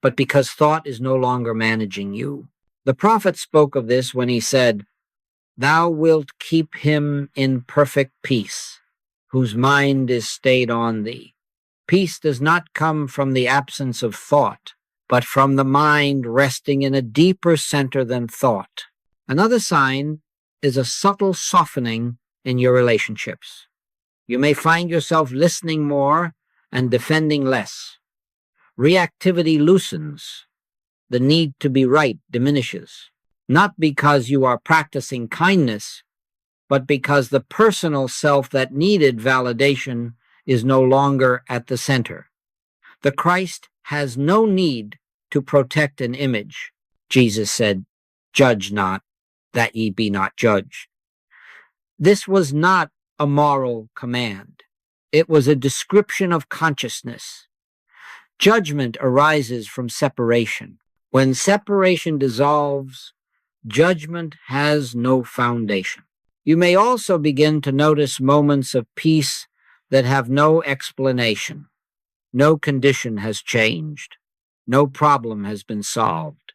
S1: but because thought is no longer managing you. The prophet spoke of this when he said, "Thou wilt keep him in perfect peace, whose mind is stayed on thee." Peace does not come from the absence of thought, but from the mind resting in a deeper center than thought. Another sign is a subtle softening in your relationships. You may find yourself listening more and defending less. Reactivity loosens. The need to be right diminishes, not because you are practicing kindness, but because the personal self that needed validation is no longer at the center. The Christ has no need to protect an image. Jesus said, "Judge not, that ye be not judged." This was not a moral command. It was a description of consciousness. Judgment arises from separation. When separation dissolves, judgment has no foundation. You may also begin to notice moments of peace that have no explanation. No condition has changed. No problem has been solved.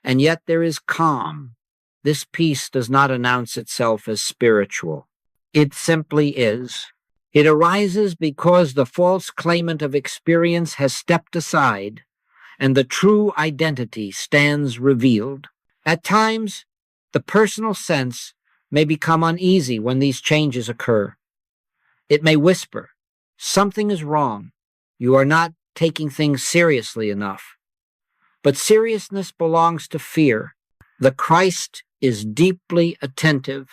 S1: And yet there is calm. This peace does not announce itself as spiritual. It simply is. It arises because the false claimant of experience has stepped aside, and the true identity stands revealed. At times, the personal sense may become uneasy when these changes occur. It may whisper, "Something is wrong. You are not taking things seriously enough." But seriousness belongs to fear. The Christ is deeply attentive,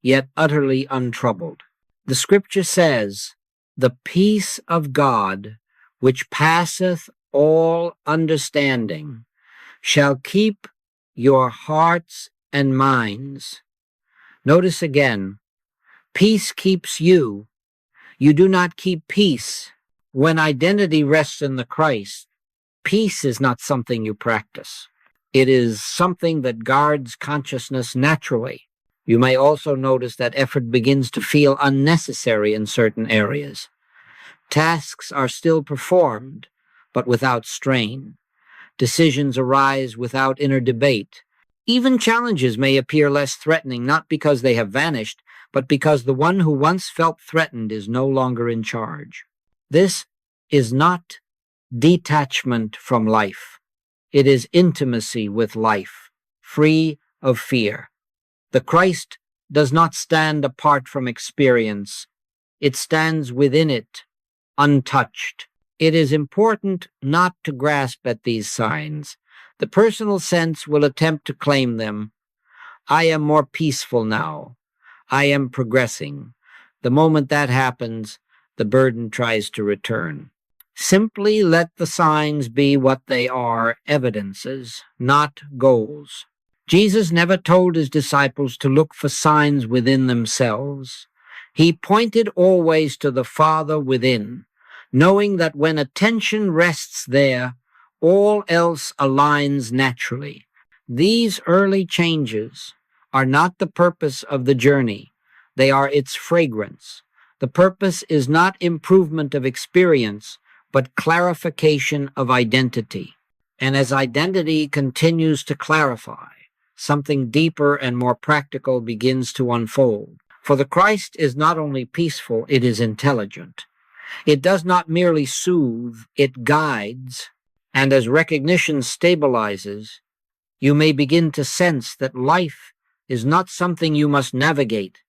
S1: yet utterly untroubled. The scripture says, "The peace of God, which passeth all understanding, shall keep your hearts and minds." Notice again, peace keeps you. You do not keep peace. When identity rests in the Christ, peace is not something you practice. It is something that guards consciousness naturally. You may also notice that effort begins to feel unnecessary in certain areas. Tasks are still performed, but without strain. Decisions arise without inner debate. Even challenges may appear less threatening, not because they have vanished, but because the one who once felt threatened is no longer in charge. This is not detachment from life. It is intimacy with life, free of fear. The Christ does not stand apart from experience. It stands within it, untouched. It is important not to grasp at these signs. The personal sense will attempt to claim them. I am more peaceful now. I am progressing. The moment that happens, the burden tries to return. Simply let the signs be what they are, evidences, not goals. Jesus never told his disciples to look for signs within themselves. He pointed always to the Father within, knowing that when attention rests there, all else aligns naturally. These early changes are not the purpose of the journey. They are its fragrance. The purpose is not improvement of experience, but clarification of identity. And as identity continues to clarify, something deeper and more practical begins to unfold. For the Christ is not only peaceful, it is intelligent. It does not merely soothe, it guides. And as recognition stabilizes, you may begin to sense that life is not something you must navigate,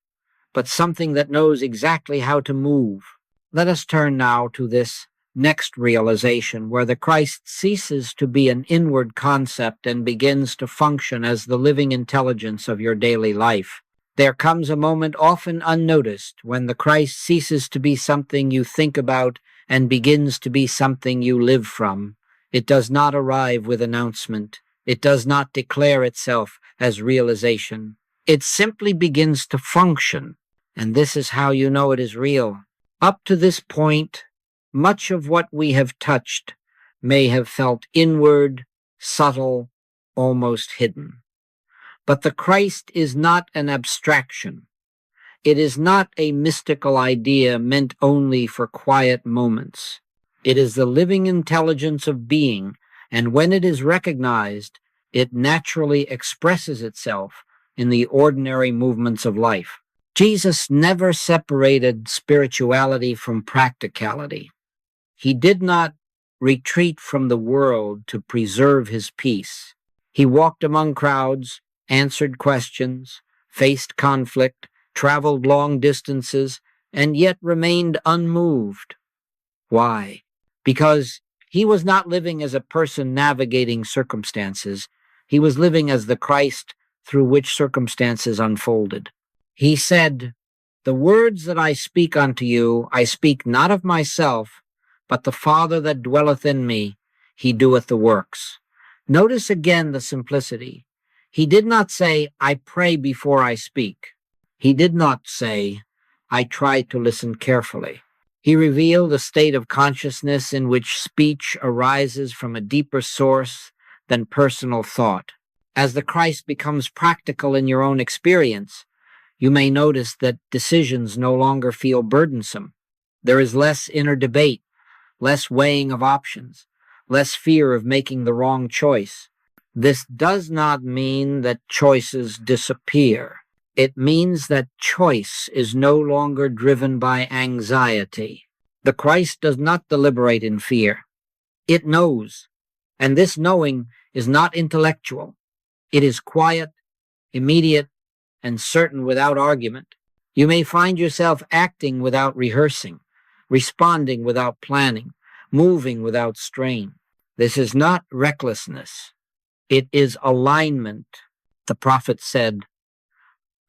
S1: but something that knows exactly how to move. Let us turn now to this next realization, where the Christ ceases to be an inward concept and begins to function as the living intelligence of your daily life. There comes a moment often unnoticed when the Christ ceases to be something you think about and begins to be something you live from. It does not arrive with announcement. It does not declare itself as realization. It simply begins to function, and this is how you know it is real. Up to this point, much of what we have touched may have felt inward, subtle, almost hidden. But the Christ is not an abstraction. It is not a mystical idea meant only for quiet moments. It is the living intelligence of being, and when it is recognized, it naturally expresses itself in the ordinary movements of life. Jesus never separated spirituality from practicality. He did not retreat from the world to preserve his peace. He walked among crowds, answered questions, faced conflict, traveled long distances, and yet remained unmoved. Why? Because he was not living as a person navigating circumstances. He was living as the Christ through which circumstances unfolded. He said, "The words that I speak unto you, I speak not of myself, but the Father that dwelleth in me, he doeth the works." Notice again the simplicity. He did not say, "I pray before I speak." He did not say, "I try to listen carefully." He revealed a state of consciousness in which speech arises from a deeper source than personal thought. As the Christ becomes practical in your own experience, you may notice that decisions no longer feel burdensome. There is less inner debate, less weighing of options, less fear of making the wrong choice. This does not mean that choices disappear. It means that choice is no longer driven by anxiety. The Christ does not deliberate in fear. It knows, and this knowing is not intellectual. It is quiet, immediate, and certain without argument. You may find yourself acting without rehearsing, responding without planning, moving without strain. This is not recklessness. It is alignment. The prophet said,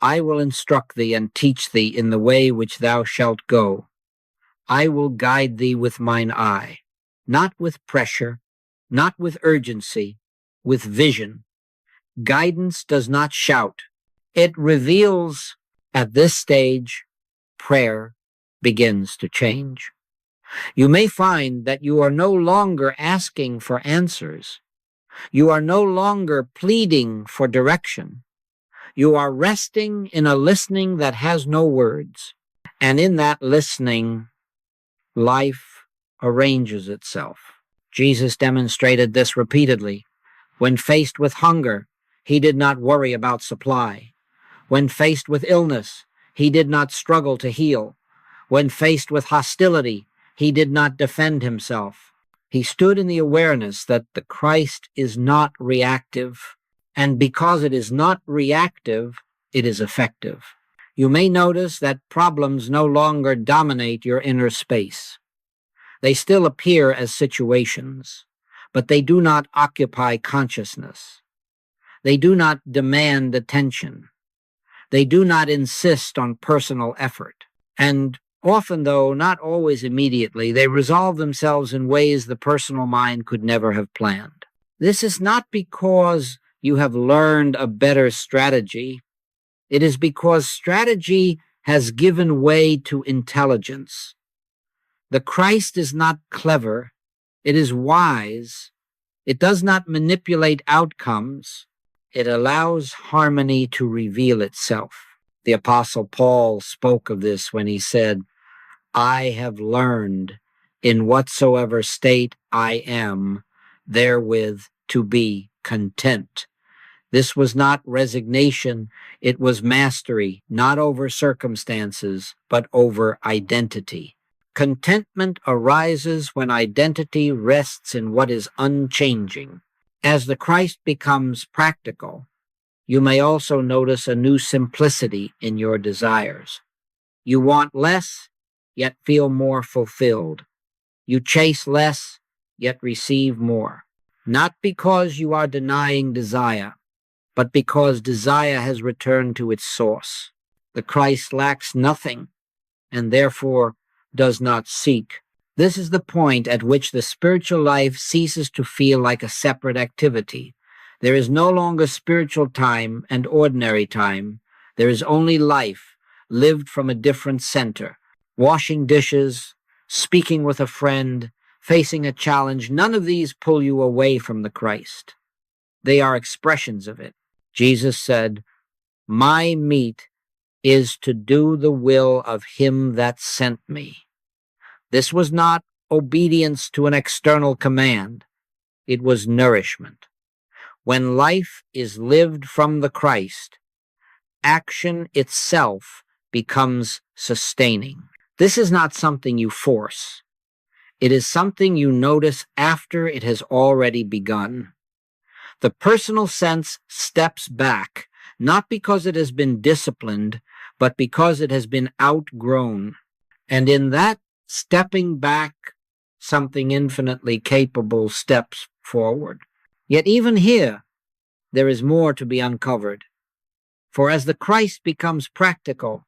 S1: "I will instruct thee and teach thee in the way which thou shalt go. I will guide thee with mine eye," not with pressure, not with urgency, with vision. Guidance does not shout. It reveals. At this stage, prayer begins to change. You may find that you are no longer asking for answers. You are no longer pleading for direction. You are resting in a listening that has no words. And in that listening, life arranges itself. Jesus demonstrated this repeatedly. When faced with hunger, he did not worry about supply. When faced with illness, he did not struggle to heal. When faced with hostility, he did not defend himself. He stood in the awareness that the Christ is not reactive, and because it is not reactive, it is effective. You may notice that problems no longer dominate your inner space. They still appear as situations, but they do not occupy consciousness. They do not demand attention. They do not insist on personal effort. And often, though not always immediately, they resolve themselves in ways the personal mind could never have planned. This is not because you have learned a better strategy. It is because strategy has given way to intelligence. The Christ is not clever. It is wise. It does not manipulate outcomes. It allows harmony to reveal itself. The Apostle Paul spoke of this when he said, "I have learned in whatsoever state I am, therewith to be content." This was not resignation, it was mastery, not over circumstances, but over identity. Contentment arises when identity rests in what is unchanging. As the Christ becomes practical, you may also notice a new simplicity in your desires. You want less, yet feel more fulfilled. You chase less, yet receive more. Not because you are denying desire, but because desire has returned to its source. The Christ lacks nothing, and therefore does not seek. This is the point at which the spiritual life ceases to feel like a separate activity. There is no longer spiritual time and ordinary time. There is only life, lived from a different center. Washing dishes, speaking with a friend, facing a challenge, none of these pull you away from the Christ. They are expressions of it. Jesus said, "My meat is to do the will of him that sent me." This was not obedience to an external command. It was nourishment. When life is lived from the Christ, action itself becomes sustaining. This is not something you force. It is something you notice after it has already begun. The personal sense steps back, not because it has been disciplined, but because it has been outgrown. And in that stepping back, something infinitely capable steps forward. Yet even here, there is more to be uncovered. For as the Christ becomes practical,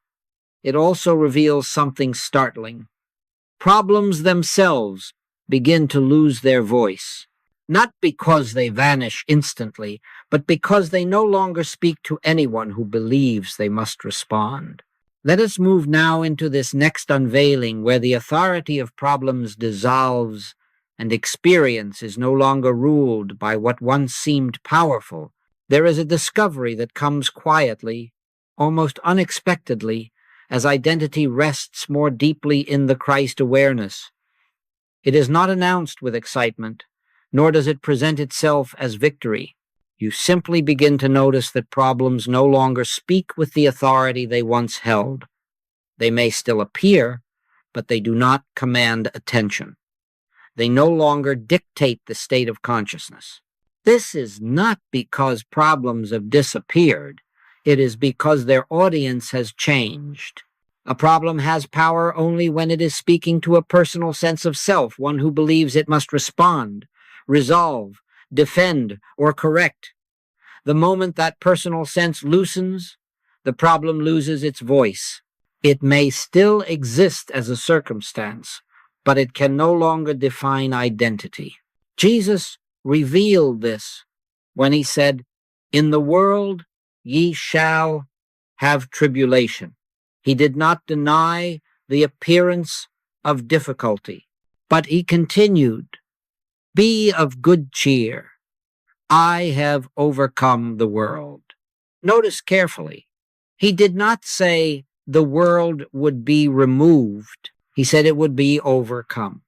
S1: it also reveals something startling. Problems themselves begin to lose their voice, not because they vanish instantly, but because they no longer speak to anyone who believes they must respond. Let us move now into this next unveiling where the authority of problems dissolves and experience is no longer ruled by what once seemed powerful. There is a discovery that comes quietly, almost unexpectedly, as identity rests more deeply in the Christ awareness. It is not announced with excitement, nor does it present itself as victory. You simply begin to notice that problems no longer speak with the authority they once held. They may still appear, but they do not command attention. They no longer dictate the state of consciousness. This is not because problems have disappeared. It is because their audience has changed. A problem has power only when it is speaking to a personal sense of self, one who believes it must respond, resolve, defend, or correct. The moment that personal sense loosens, the problem loses its voice. It may still exist as a circumstance, but it can no longer define identity. Jesus revealed this when he said, "In the world ye shall have tribulation." He did not deny the appearance of difficulty, but he continued, "Be of good cheer. I have overcome the world." Notice carefully. He did not say the world would be removed. He said it would be overcome.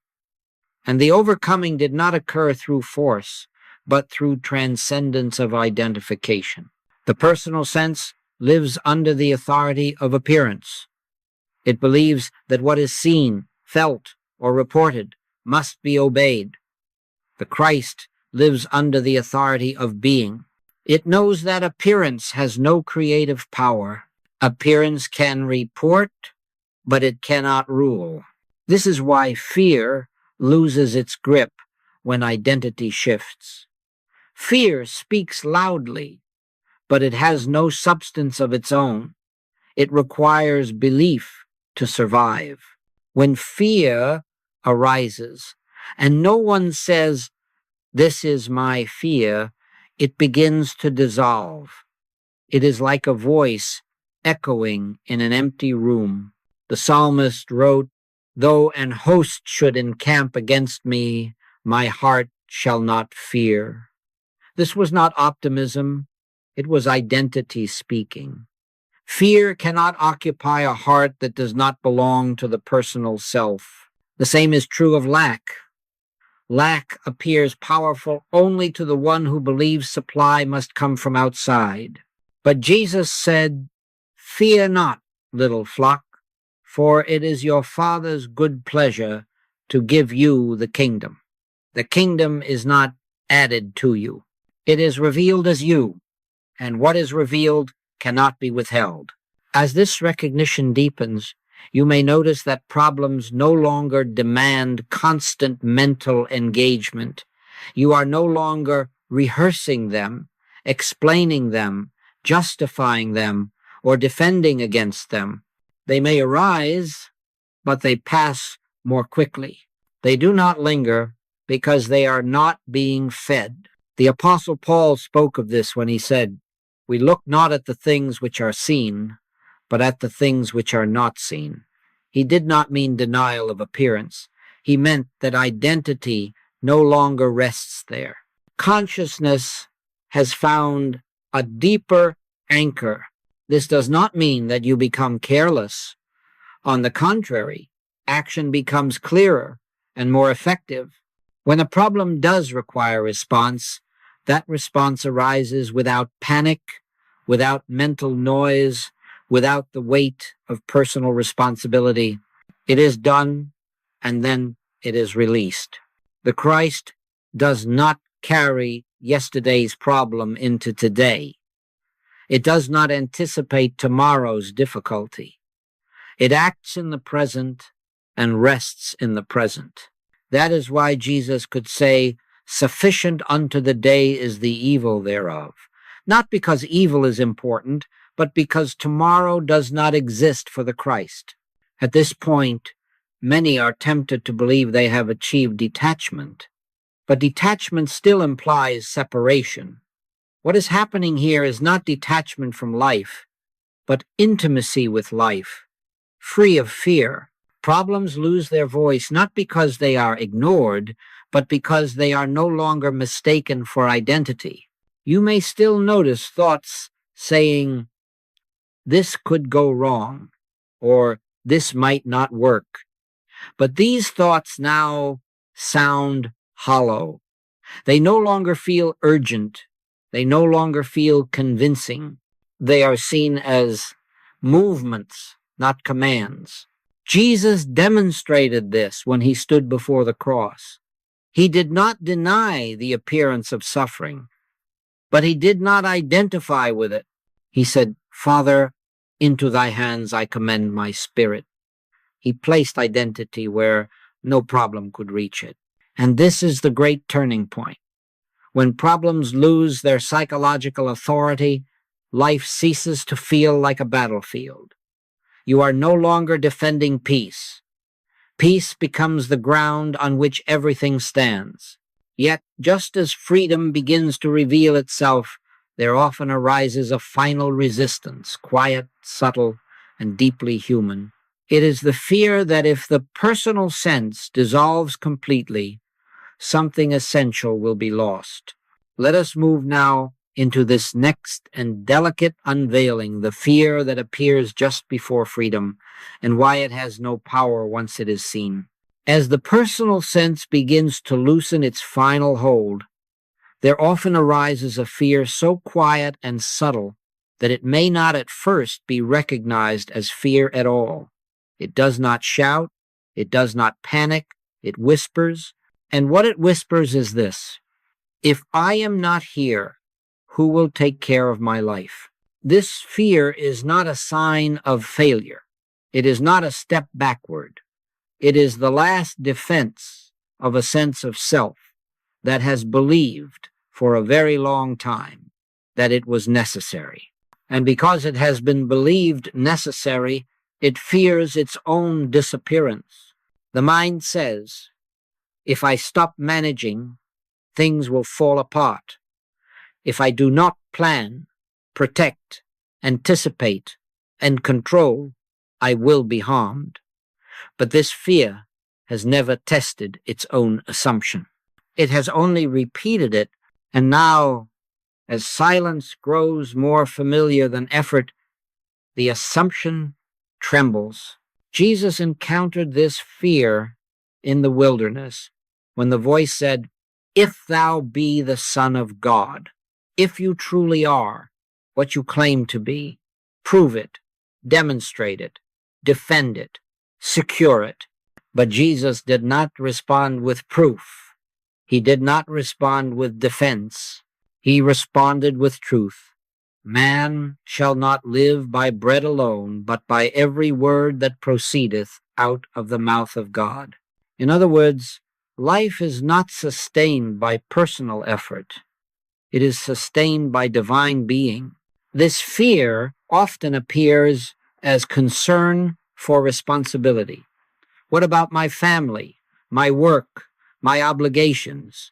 S1: And the overcoming did not occur through force, but through transcendence of identification. The personal sense lives under the authority of appearance. It believes that what is seen, felt, or reported must be obeyed. The Christ lives under the authority of being. It knows that appearance has no creative power. Appearance can report, but it cannot rule. This is why fear loses its grip when identity shifts. Fear speaks loudly, but it has no substance of its own. It requires belief to survive. When fear arises, and no one says, "This is my fear," it begins to dissolve. It is like a voice echoing in an empty room. The psalmist wrote, "Though an host should encamp against me, my heart shall not fear." This was not optimism, it was identity speaking. Fear cannot occupy a heart that does not belong to the personal self. The same is true of lack. Lack appears powerful only to the one who believes supply must come from outside. But Jesus said, "Fear not, little flock, for it is your Father's good pleasure to give you the kingdom." The kingdom is not added to you. It is revealed as you, and what is revealed cannot be withheld. As this recognition deepens, you may notice that problems no longer demand constant mental engagement. You are no longer rehearsing them, explaining them, justifying them, or defending against them. They may arise, but they pass more quickly. They do not linger because they are not being fed. The Apostle Paul spoke of this when he said, "We look not at the things which are seen, but at the things which are not seen." He did not mean denial of appearance. He meant that identity no longer rests there. Consciousness has found a deeper anchor. This does not mean that you become careless. On the contrary, action becomes clearer and more effective. When a problem does require response, that response arises without panic, without mental noise, without the weight of personal responsibility. It is done, and then it is released. The Christ does not carry yesterday's problem into today. It does not anticipate tomorrow's difficulty. It acts in the present and rests in the present. That is why Jesus could say, "Sufficient unto the day is the evil thereof." Not because evil is important, but because tomorrow does not exist for the Christ. At this point, many are tempted to believe they have achieved detachment, but detachment still implies separation. What is happening here is not detachment from life, but intimacy with life, free of fear. Problems lose their voice not because they are ignored, but because they are no longer mistaken for identity. You may still notice thoughts saying, "This could go wrong," or "This might not work." But these thoughts now sound hollow. They no longer feel urgent. They no longer feel convincing. They are seen as movements, not commands. Jesus demonstrated this when he stood before the cross. He did not deny the appearance of suffering, but he did not identify with it. He said, "Father, into thy hands I commend my spirit." He placed identity where no problem could reach it. And this is the great turning point. When problems lose their psychological authority, life ceases to feel like a battlefield. You are no longer defending peace. Peace becomes the ground on which everything stands. Yet, just as freedom begins to reveal itself, there often arises a final resistance, quiet, subtle, and deeply human. It is the fear that if the personal sense dissolves completely, something essential will be lost. Let us move now into this next and delicate unveiling, the fear that appears just before freedom, and why it has no power once it is seen. As the personal sense begins to loosen its final hold, there often arises a fear so quiet and subtle that it may not at first be recognized as fear at all. It does not shout, it does not panic, it whispers, and what it whispers is this: "If I am not here, who will take care of my life?" This fear is not a sign of failure. It is not a step backward. It is the last defense of a sense of self that has believed for a very long time that it was necessary. And because it has been believed necessary, it fears its own disappearance. The mind says, "If I stop managing, things will fall apart. If I do not plan, protect, anticipate, and control, I will be harmed." But this fear has never tested its own assumption. It has only repeated it, and now, as silence grows more familiar than effort, the assumption trembles. Jesus encountered this fear in the wilderness when the voice said, "If thou be the Son of God, if you truly are what you claim to be, prove it, demonstrate it, defend it, secure it." But Jesus did not respond with proof. He did not respond with defense. He responded with truth. "Man shall not live by bread alone, but by every word that proceedeth out of the mouth of God." In other words, life is not sustained by personal effort. It is sustained by divine being. This fear often appears as concern for responsibility. What about my family, my work, my obligations?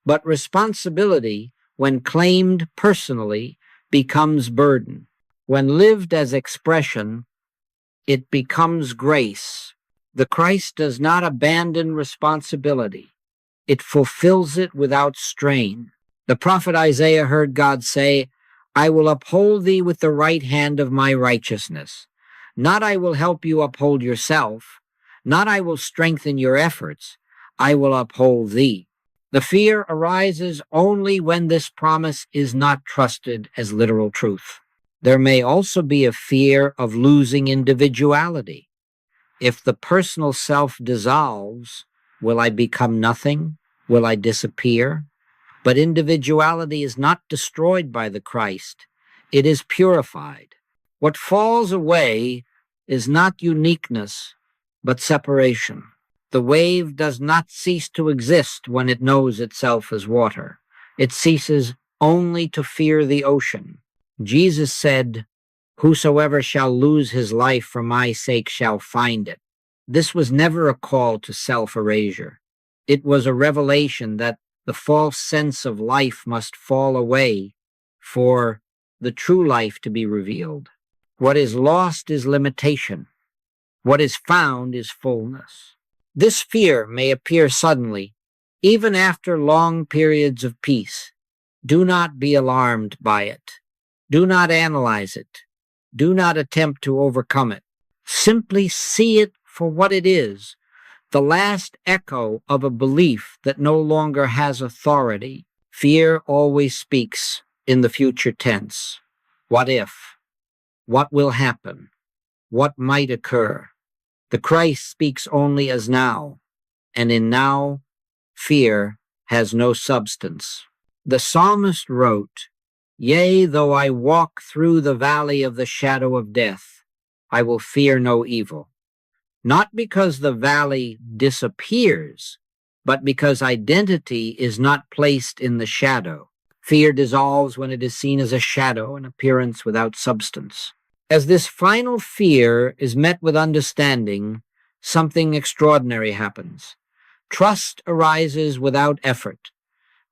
S1: But responsibility, when claimed personally, becomes burden. When lived as expression, it becomes grace. The Christ does not abandon responsibility. It fulfills it without strain. The prophet Isaiah heard God say, "I will uphold thee with the right hand of my righteousness." Not I will help you uphold yourself. Not I will strengthen your efforts. I will uphold thee. The fear arises only when this promise is not trusted as literal truth. There may also be a fear of losing individuality. If the personal self dissolves, Will I become nothing? Will I disappear? But individuality is not destroyed by the Christ. It is purified. What falls away is not uniqueness, but separation. The wave does not cease to exist when it knows itself as water. It ceases only to fear the ocean. Jesus said, "Whosoever shall lose his life for my sake shall find it." This was never a call to self-erasure. It was a revelation that the false sense of life must fall away for the true life to be revealed. What is lost is limitation. What is found is fullness. This fear may appear suddenly, even after long periods of peace. Do not be alarmed by it. Do not analyze it. Do not attempt to overcome it. Simply see it for what it is, the last echo of a belief that no longer has authority. Fear always speaks in the future tense. What if? What will happen? What might occur? The Christ speaks only as now, and in now, fear has no substance. The psalmist wrote, "Yea, though I walk through the valley of the shadow of death, I will fear no evil." Not because the valley disappears, but because identity is not placed in the shadow. Fear dissolves when it is seen as a shadow, an appearance without substance. As this final fear is met with understanding, something extraordinary happens. Trust arises without effort.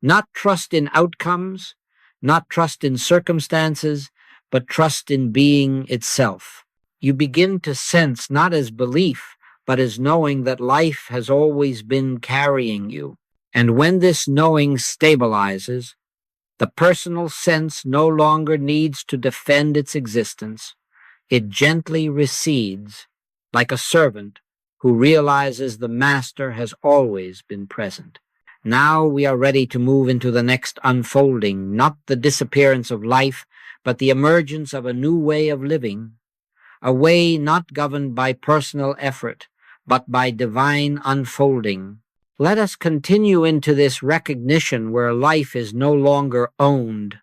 S1: Not trust in outcomes, not trust in circumstances, but trust in being itself. You begin to sense not as belief, but as knowing that life has always been carrying you. And when this knowing stabilizes, the personal sense no longer needs to defend its existence. It gently recedes, like a servant who realizes the master has always been present. Now we are ready to move into the next unfolding, not the disappearance of life, but the emergence of a new way of living, a way not governed by personal effort, but by divine unfolding. Let us continue into this recognition where life is no longer owned,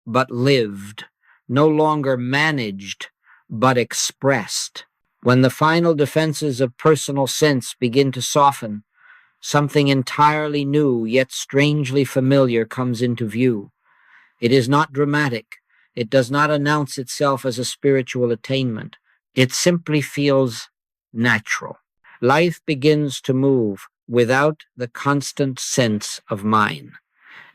S1: but lived, no longer managed, but expressed. When the final defenses of personal sense begin to soften, something entirely new yet strangely familiar comes into view. It is not dramatic. It does not announce itself as a spiritual attainment. It simply feels natural. Life begins to move without the constant sense of mine.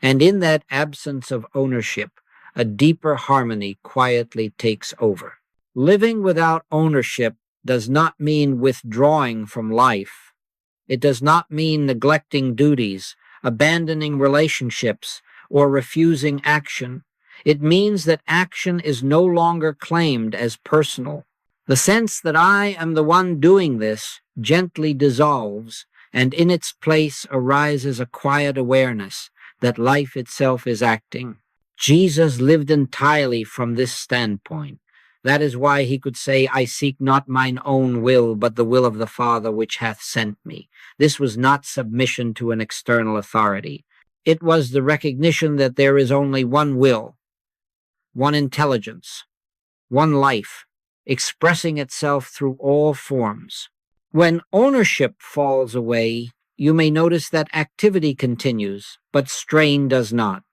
S1: And in that absence of ownership, a deeper harmony quietly takes over. Living without ownership does not mean withdrawing from life. It does not mean neglecting duties, abandoning relationships, or refusing action. It means that action is no longer claimed as personal. The sense that I am the one doing this gently dissolves, and in its place arises a quiet awareness that life itself is acting. Jesus lived entirely from this standpoint. That is why he could say, "I seek not mine own will, but the will of the Father which hath sent me." This was not submission to an external authority. It was the recognition that there is only one will, one intelligence, one life, expressing itself through all forms. When ownership falls away, you may notice that activity continues, but strain does not.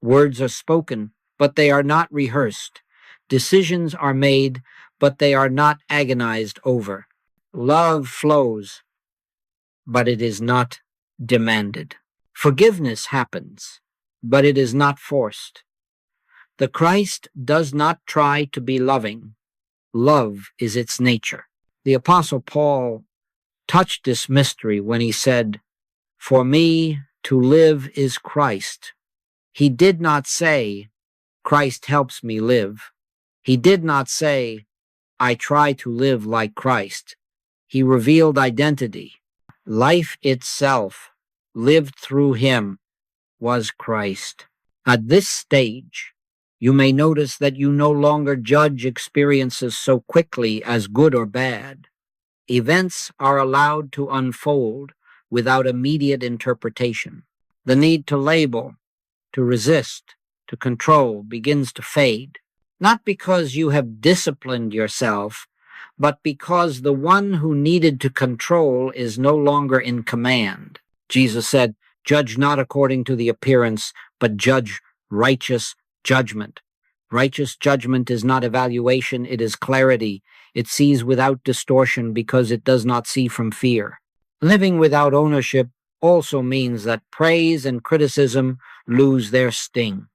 S1: Words are spoken, but they are not rehearsed. Decisions are made, but they are not agonized over. Love flows, but it is not demanded. Forgiveness happens, but it is not forced. The Christ does not try to be loving. Love is its nature. The Apostle Paul touched this mystery when he said, "For me to live is Christ." He did not say, "Christ helps me live." He did not say, "I try to live like Christ." He revealed identity. Life itself, lived through him, was Christ. At this stage, you may notice that you no longer judge experiences so quickly as good or bad. Events are allowed to unfold, without immediate interpretation. The need to label, to resist, to control begins to fade, not because you have disciplined yourself, but because the one who needed to control is no longer in command. Jesus said, "Judge not according to the appearance, but judge righteous judgment." Righteous judgment is not evaluation, it is clarity. It sees without distortion because it does not see from fear. Living without ownership also means that praise and criticism lose their sting.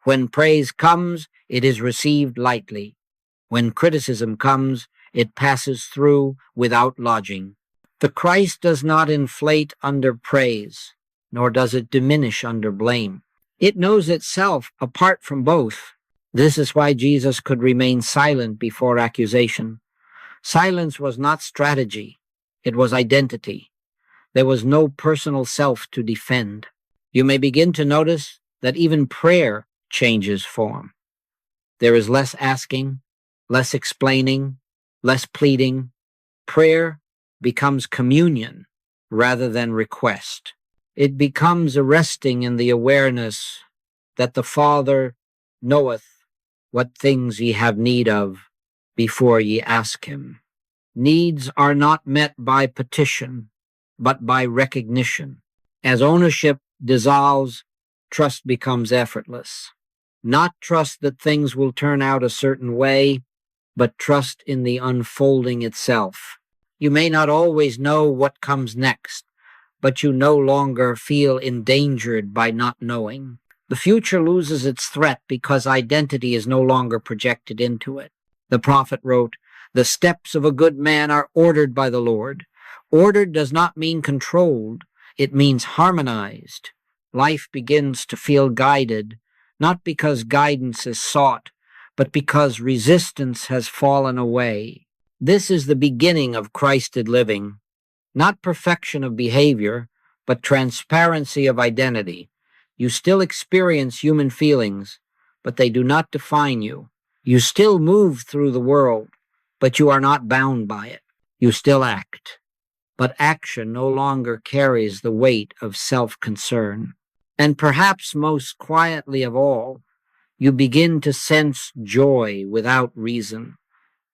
S1: When praise comes, it is received lightly. When criticism comes, it passes through without lodging. The Christ does not inflate under praise, nor does it diminish under blame. It knows itself apart from both. This is why Jesus could remain silent before accusation. Silence was not strategy, it was identity. There was no personal self to defend. You may begin to notice that even prayer changes form. There is less asking, less explaining, less pleading. Prayer becomes communion rather than request. It becomes a resting in the awareness that the Father knoweth what things ye have need of before ye ask him. Needs are not met by petition, but by recognition. As ownership dissolves, trust becomes effortless. Not trust that things will turn out a certain way, but trust in the unfolding itself. You may not always know what comes next, but you no longer feel endangered by not knowing. The future loses its threat because identity is no longer projected into it. The prophet wrote, "The steps of a good man are ordered by the Lord." Ordered does not mean controlled, it means harmonized. Life begins to feel guided, not because guidance is sought, but because resistance has fallen away. This is the beginning of Christed living, not perfection of behavior, but transparency of identity. You still experience human feelings, but they do not define you. You still move through the world, but you are not bound by it. You still act, but action no longer carries the weight of self-concern. And perhaps most quietly of all, you begin to sense joy without reason,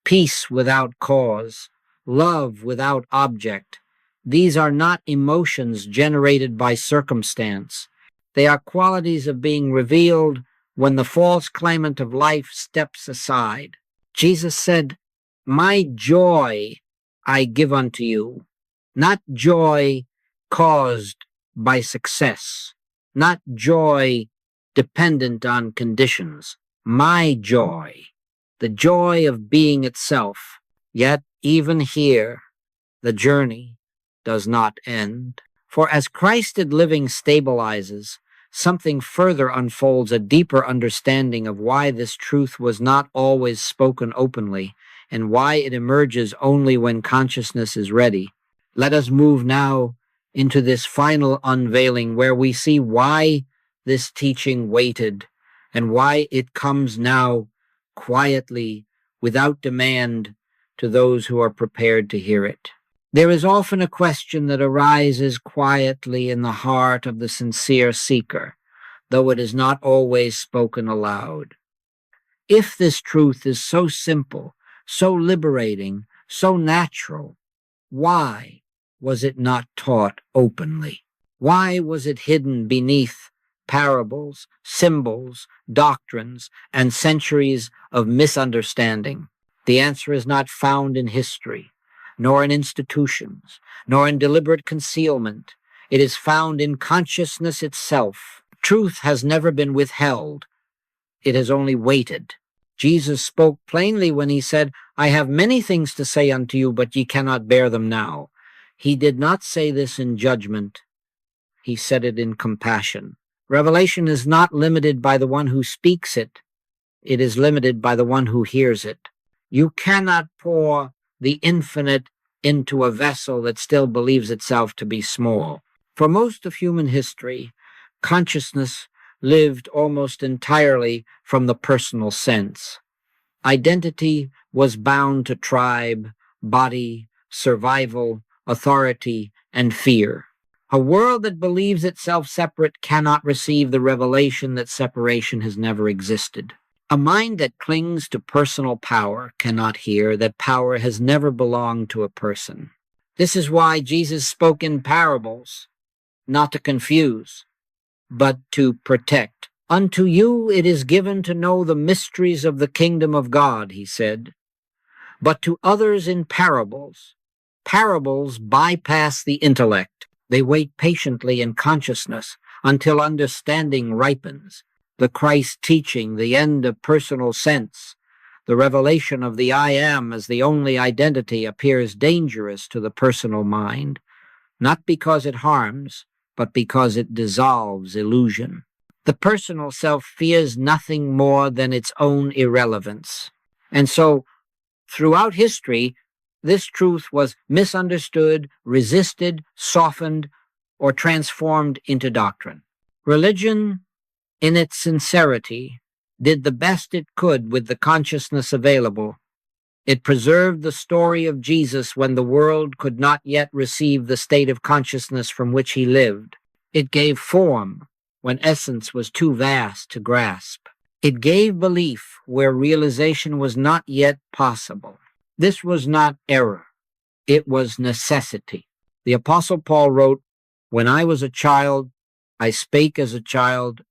S1: peace without cause, love without object. These are not emotions generated by circumstance. They are qualities of being revealed when the false claimant of life steps aside. Jesus said, "My joy I give unto you," not joy caused by success, not joy dependent on conditions. My joy, the joy of being itself. Yet even here, the journey does not end. For as Christed living stabilizes, something further unfolds, a deeper understanding of why this truth was not always spoken openly, and why it emerges only when consciousness is ready. Let us move now into this final unveiling where we see why this teaching waited and why it comes now quietly, without demand, to those who are prepared to hear it. There is often a question that arises quietly in the heart of the sincere seeker, though it is not always spoken aloud. If this truth is so simple, so liberating, so natural, why was it not taught openly? Why was it hidden beneath parables, symbols, doctrines, and centuries of misunderstanding? The answer is not found in history, nor in institutions, nor in deliberate concealment. It is found in consciousness itself. Truth has never been withheld. It has only waited. Jesus spoke plainly when he said, "I have many things to say unto you, but ye cannot bear them now." He did not say this in judgment. He said it in compassion. Revelation is not limited by the one who speaks it. It is limited by the one who hears it. You cannot pour the infinite into a vessel that still believes itself to be small. For most of human history, consciousness lived almost entirely from the personal sense. Identity was bound to tribe, body, survival, authority, and fear. A world that believes itself separate cannot receive the revelation that separation has never existed. A mind that clings to personal power cannot hear that power has never belonged to a person. This is why Jesus spoke in parables, not to confuse, but to protect. Unto you it is given to know the mysteries of the kingdom of God, he said, but to others in parables. Parables bypass the intellect. They wait patiently in consciousness until understanding ripens. The Christ teaching, the end of personal sense, the revelation of the I am as the only identity appears dangerous to the personal mind, not because it harms, but because it dissolves illusion. The personal self fears nothing more than its own irrelevance. And so, throughout history, this truth was misunderstood, resisted, softened, or transformed into doctrine. Religion, in its sincerity, did the best it could with the consciousness available. It preserved the story of Jesus when the world could not yet receive the state of consciousness from which he lived. It gave form when essence was too vast to grasp. It gave belief where realization was not yet possible. This was not error. It was necessity. The Apostle Paul wrote, "When I was a child, I spake as a child,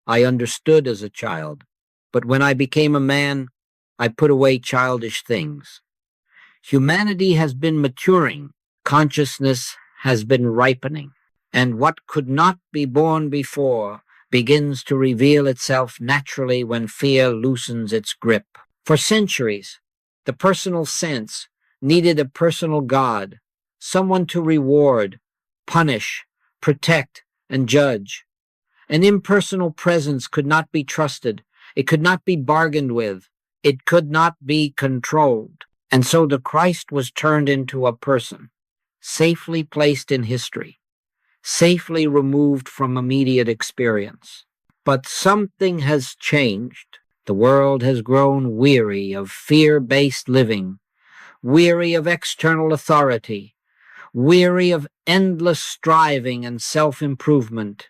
S1: I understood as a child. But when I became a man, I put away childish things." Humanity has been maturing. Consciousness has been ripening. And what could not be born before begins to reveal itself naturally when fear loosens its grip. For centuries, the personal sense needed a personal God, someone to reward, punish, protect, and judge. An impersonal presence could not be trusted. It could not be bargained with. It could not be controlled. And so the Christ was turned into a person, safely placed in history, safely removed from immediate experience. But something has changed. The world has grown weary of fear-based living, weary of external authority, weary of endless striving and self-improvement,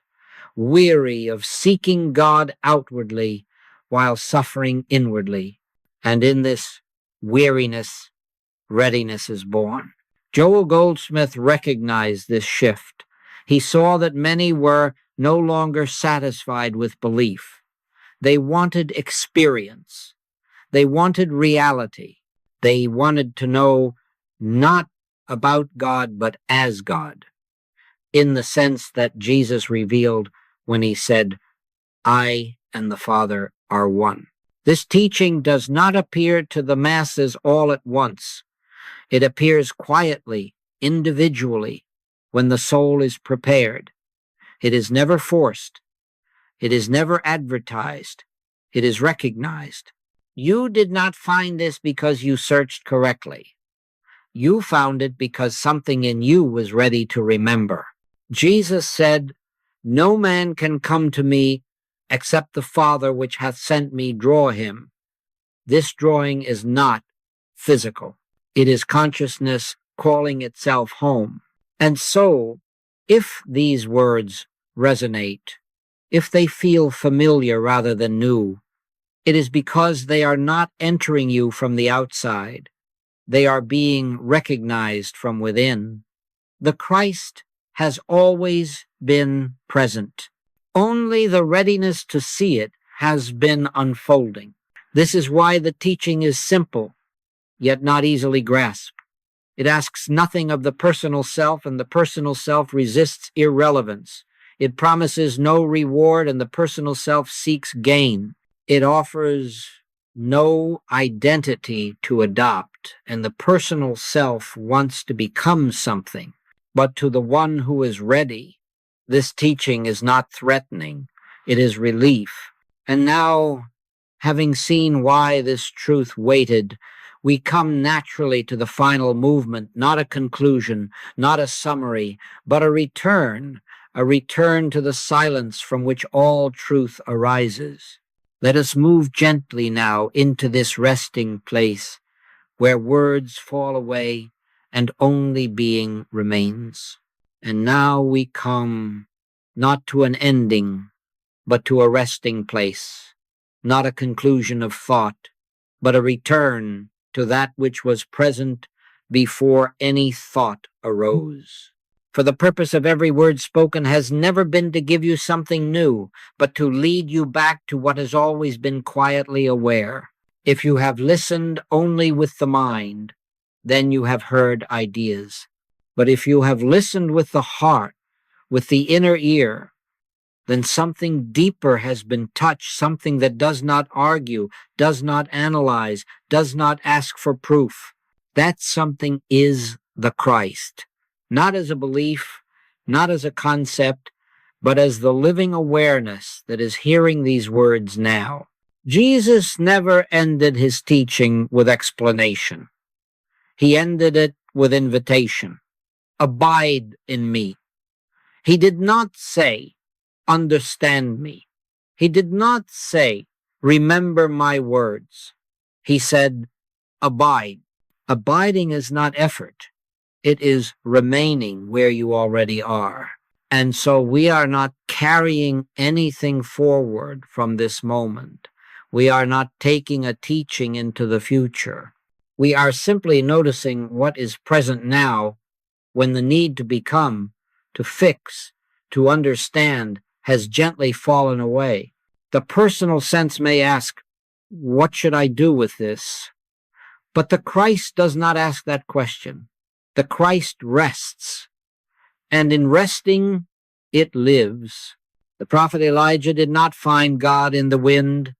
S1: weary of seeking God outwardly while suffering inwardly. And in this weariness, readiness is born. Joel Goldsmith recognized this shift. He saw that many were no longer satisfied with belief. They wanted experience. They wanted reality. They wanted to know not about God, but as God, in the sense that Jesus revealed when he said, "I and the Father are one." This teaching does not appear to the masses all at once. It appears quietly, individually, when the soul is prepared. It is never forced. It is never advertised. It is recognized. You did not find this because you searched correctly. You found it because something in you was ready to remember. Jesus said, "No man can come to me except the Father which hath sent me draw him." This drawing is not physical. It is consciousness calling itself home. And so, if these words resonate, if they feel familiar rather than new, it is because they are not entering you from the outside. They are being recognized from within. The Christ has always been present. Only the readiness to see it has been unfolding. This is why the teaching is simple, yet not easily grasped. It asks nothing of the personal self, and the personal self resists irrelevance. It promises no reward, and the personal self seeks gain. It offers no identity to adopt, and the personal self wants to become something. But to the one who is ready, this teaching is not threatening, it is relief. And now, having seen why this truth waited, we come naturally to the final movement, not a conclusion, not a summary, but a return to the silence from which all truth arises. Let us move gently now into this resting place where words fall away and only being remains. And now we come not to an ending, but to a resting place, not a conclusion of thought, but a return to that which was present before any thought arose. For the purpose of every word spoken has never been to give you something new, but to lead you back to what has always been quietly aware. If you have listened only with the mind, then you have heard ideas. But if you have listened with the heart, with the inner ear, then something deeper has been touched, something that does not argue, does not analyze, does not ask for proof. That something is the Christ, not as a belief, not as a concept, but as the living awareness that is hearing these words now. Jesus never ended his teaching with explanation. He ended it with invitation. Abide in me. He did not say, understand me. He did not say, remember my words. He said, abide. Abiding is not effort. It is remaining where you already are. And so we are not carrying anything forward from this moment. We are not taking a teaching into the future. We are simply noticing what is present now when the need to become, to fix, to understand has gently fallen away. The personal sense may ask, what should I do with this? But the Christ does not ask that question. The Christ rests, and in resting, it lives. The prophet Elijah did not find God in the wind,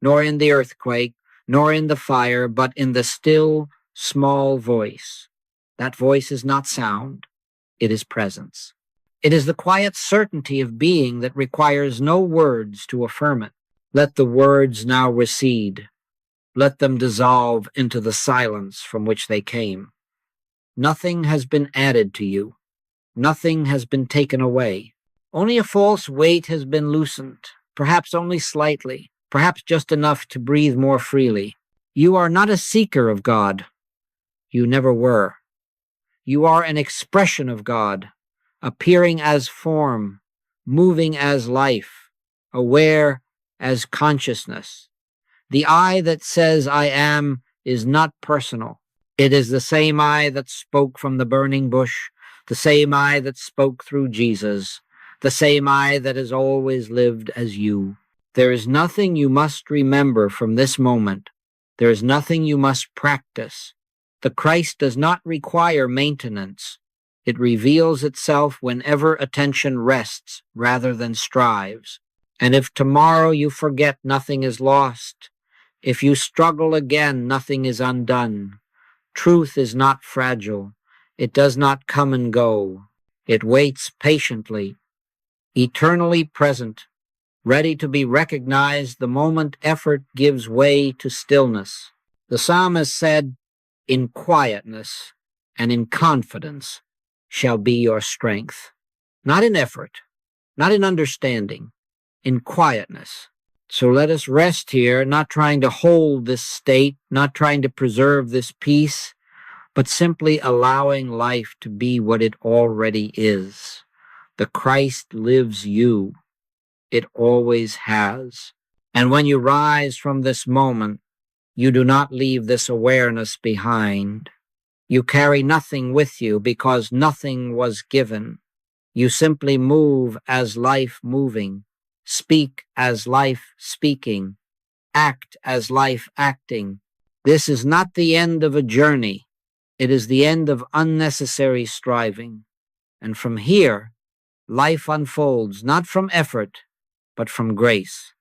S1: nor in the earthquake, nor in the fire, but in the still, small voice. That voice is not sound, it is presence. It is the quiet certainty of being that requires no words to affirm it. Let the words now recede. Let them dissolve into the silence from which they came. Nothing has been added to you. Nothing has been taken away. Only a false weight has been loosened, perhaps only slightly, perhaps just enough to breathe more freely. You are not a seeker of God. You never were. You are an expression of God, appearing as form, moving as life, aware as consciousness. The I that says I am is not personal. It is the same I that spoke from the burning bush, the same I that spoke through Jesus, the same I that has always lived as you. There is nothing you must remember from this moment. There is nothing you must practice. The Christ does not require maintenance. It reveals itself whenever attention rests rather than strives. And if tomorrow you forget, nothing is lost. If you struggle again, nothing is undone. Truth is not fragile. It does not come and go. It waits patiently, eternally present, ready to be recognized the moment effort gives way to stillness. The psalmist said, in quietness and in confidence shall be your strength. Not in effort, not in understanding, in quietness. So let us rest here, not trying to hold this state, not trying to preserve this peace, but simply allowing life to be what it already is. The Christ lives you. It always has. And when you rise from this moment, you do not leave this awareness behind. You carry nothing with you because nothing was given. You simply move as life moving, speak as life speaking, act as life acting. This is not the end of a journey. It is the end of unnecessary striving. And from here, life unfolds not from effort, but from grace.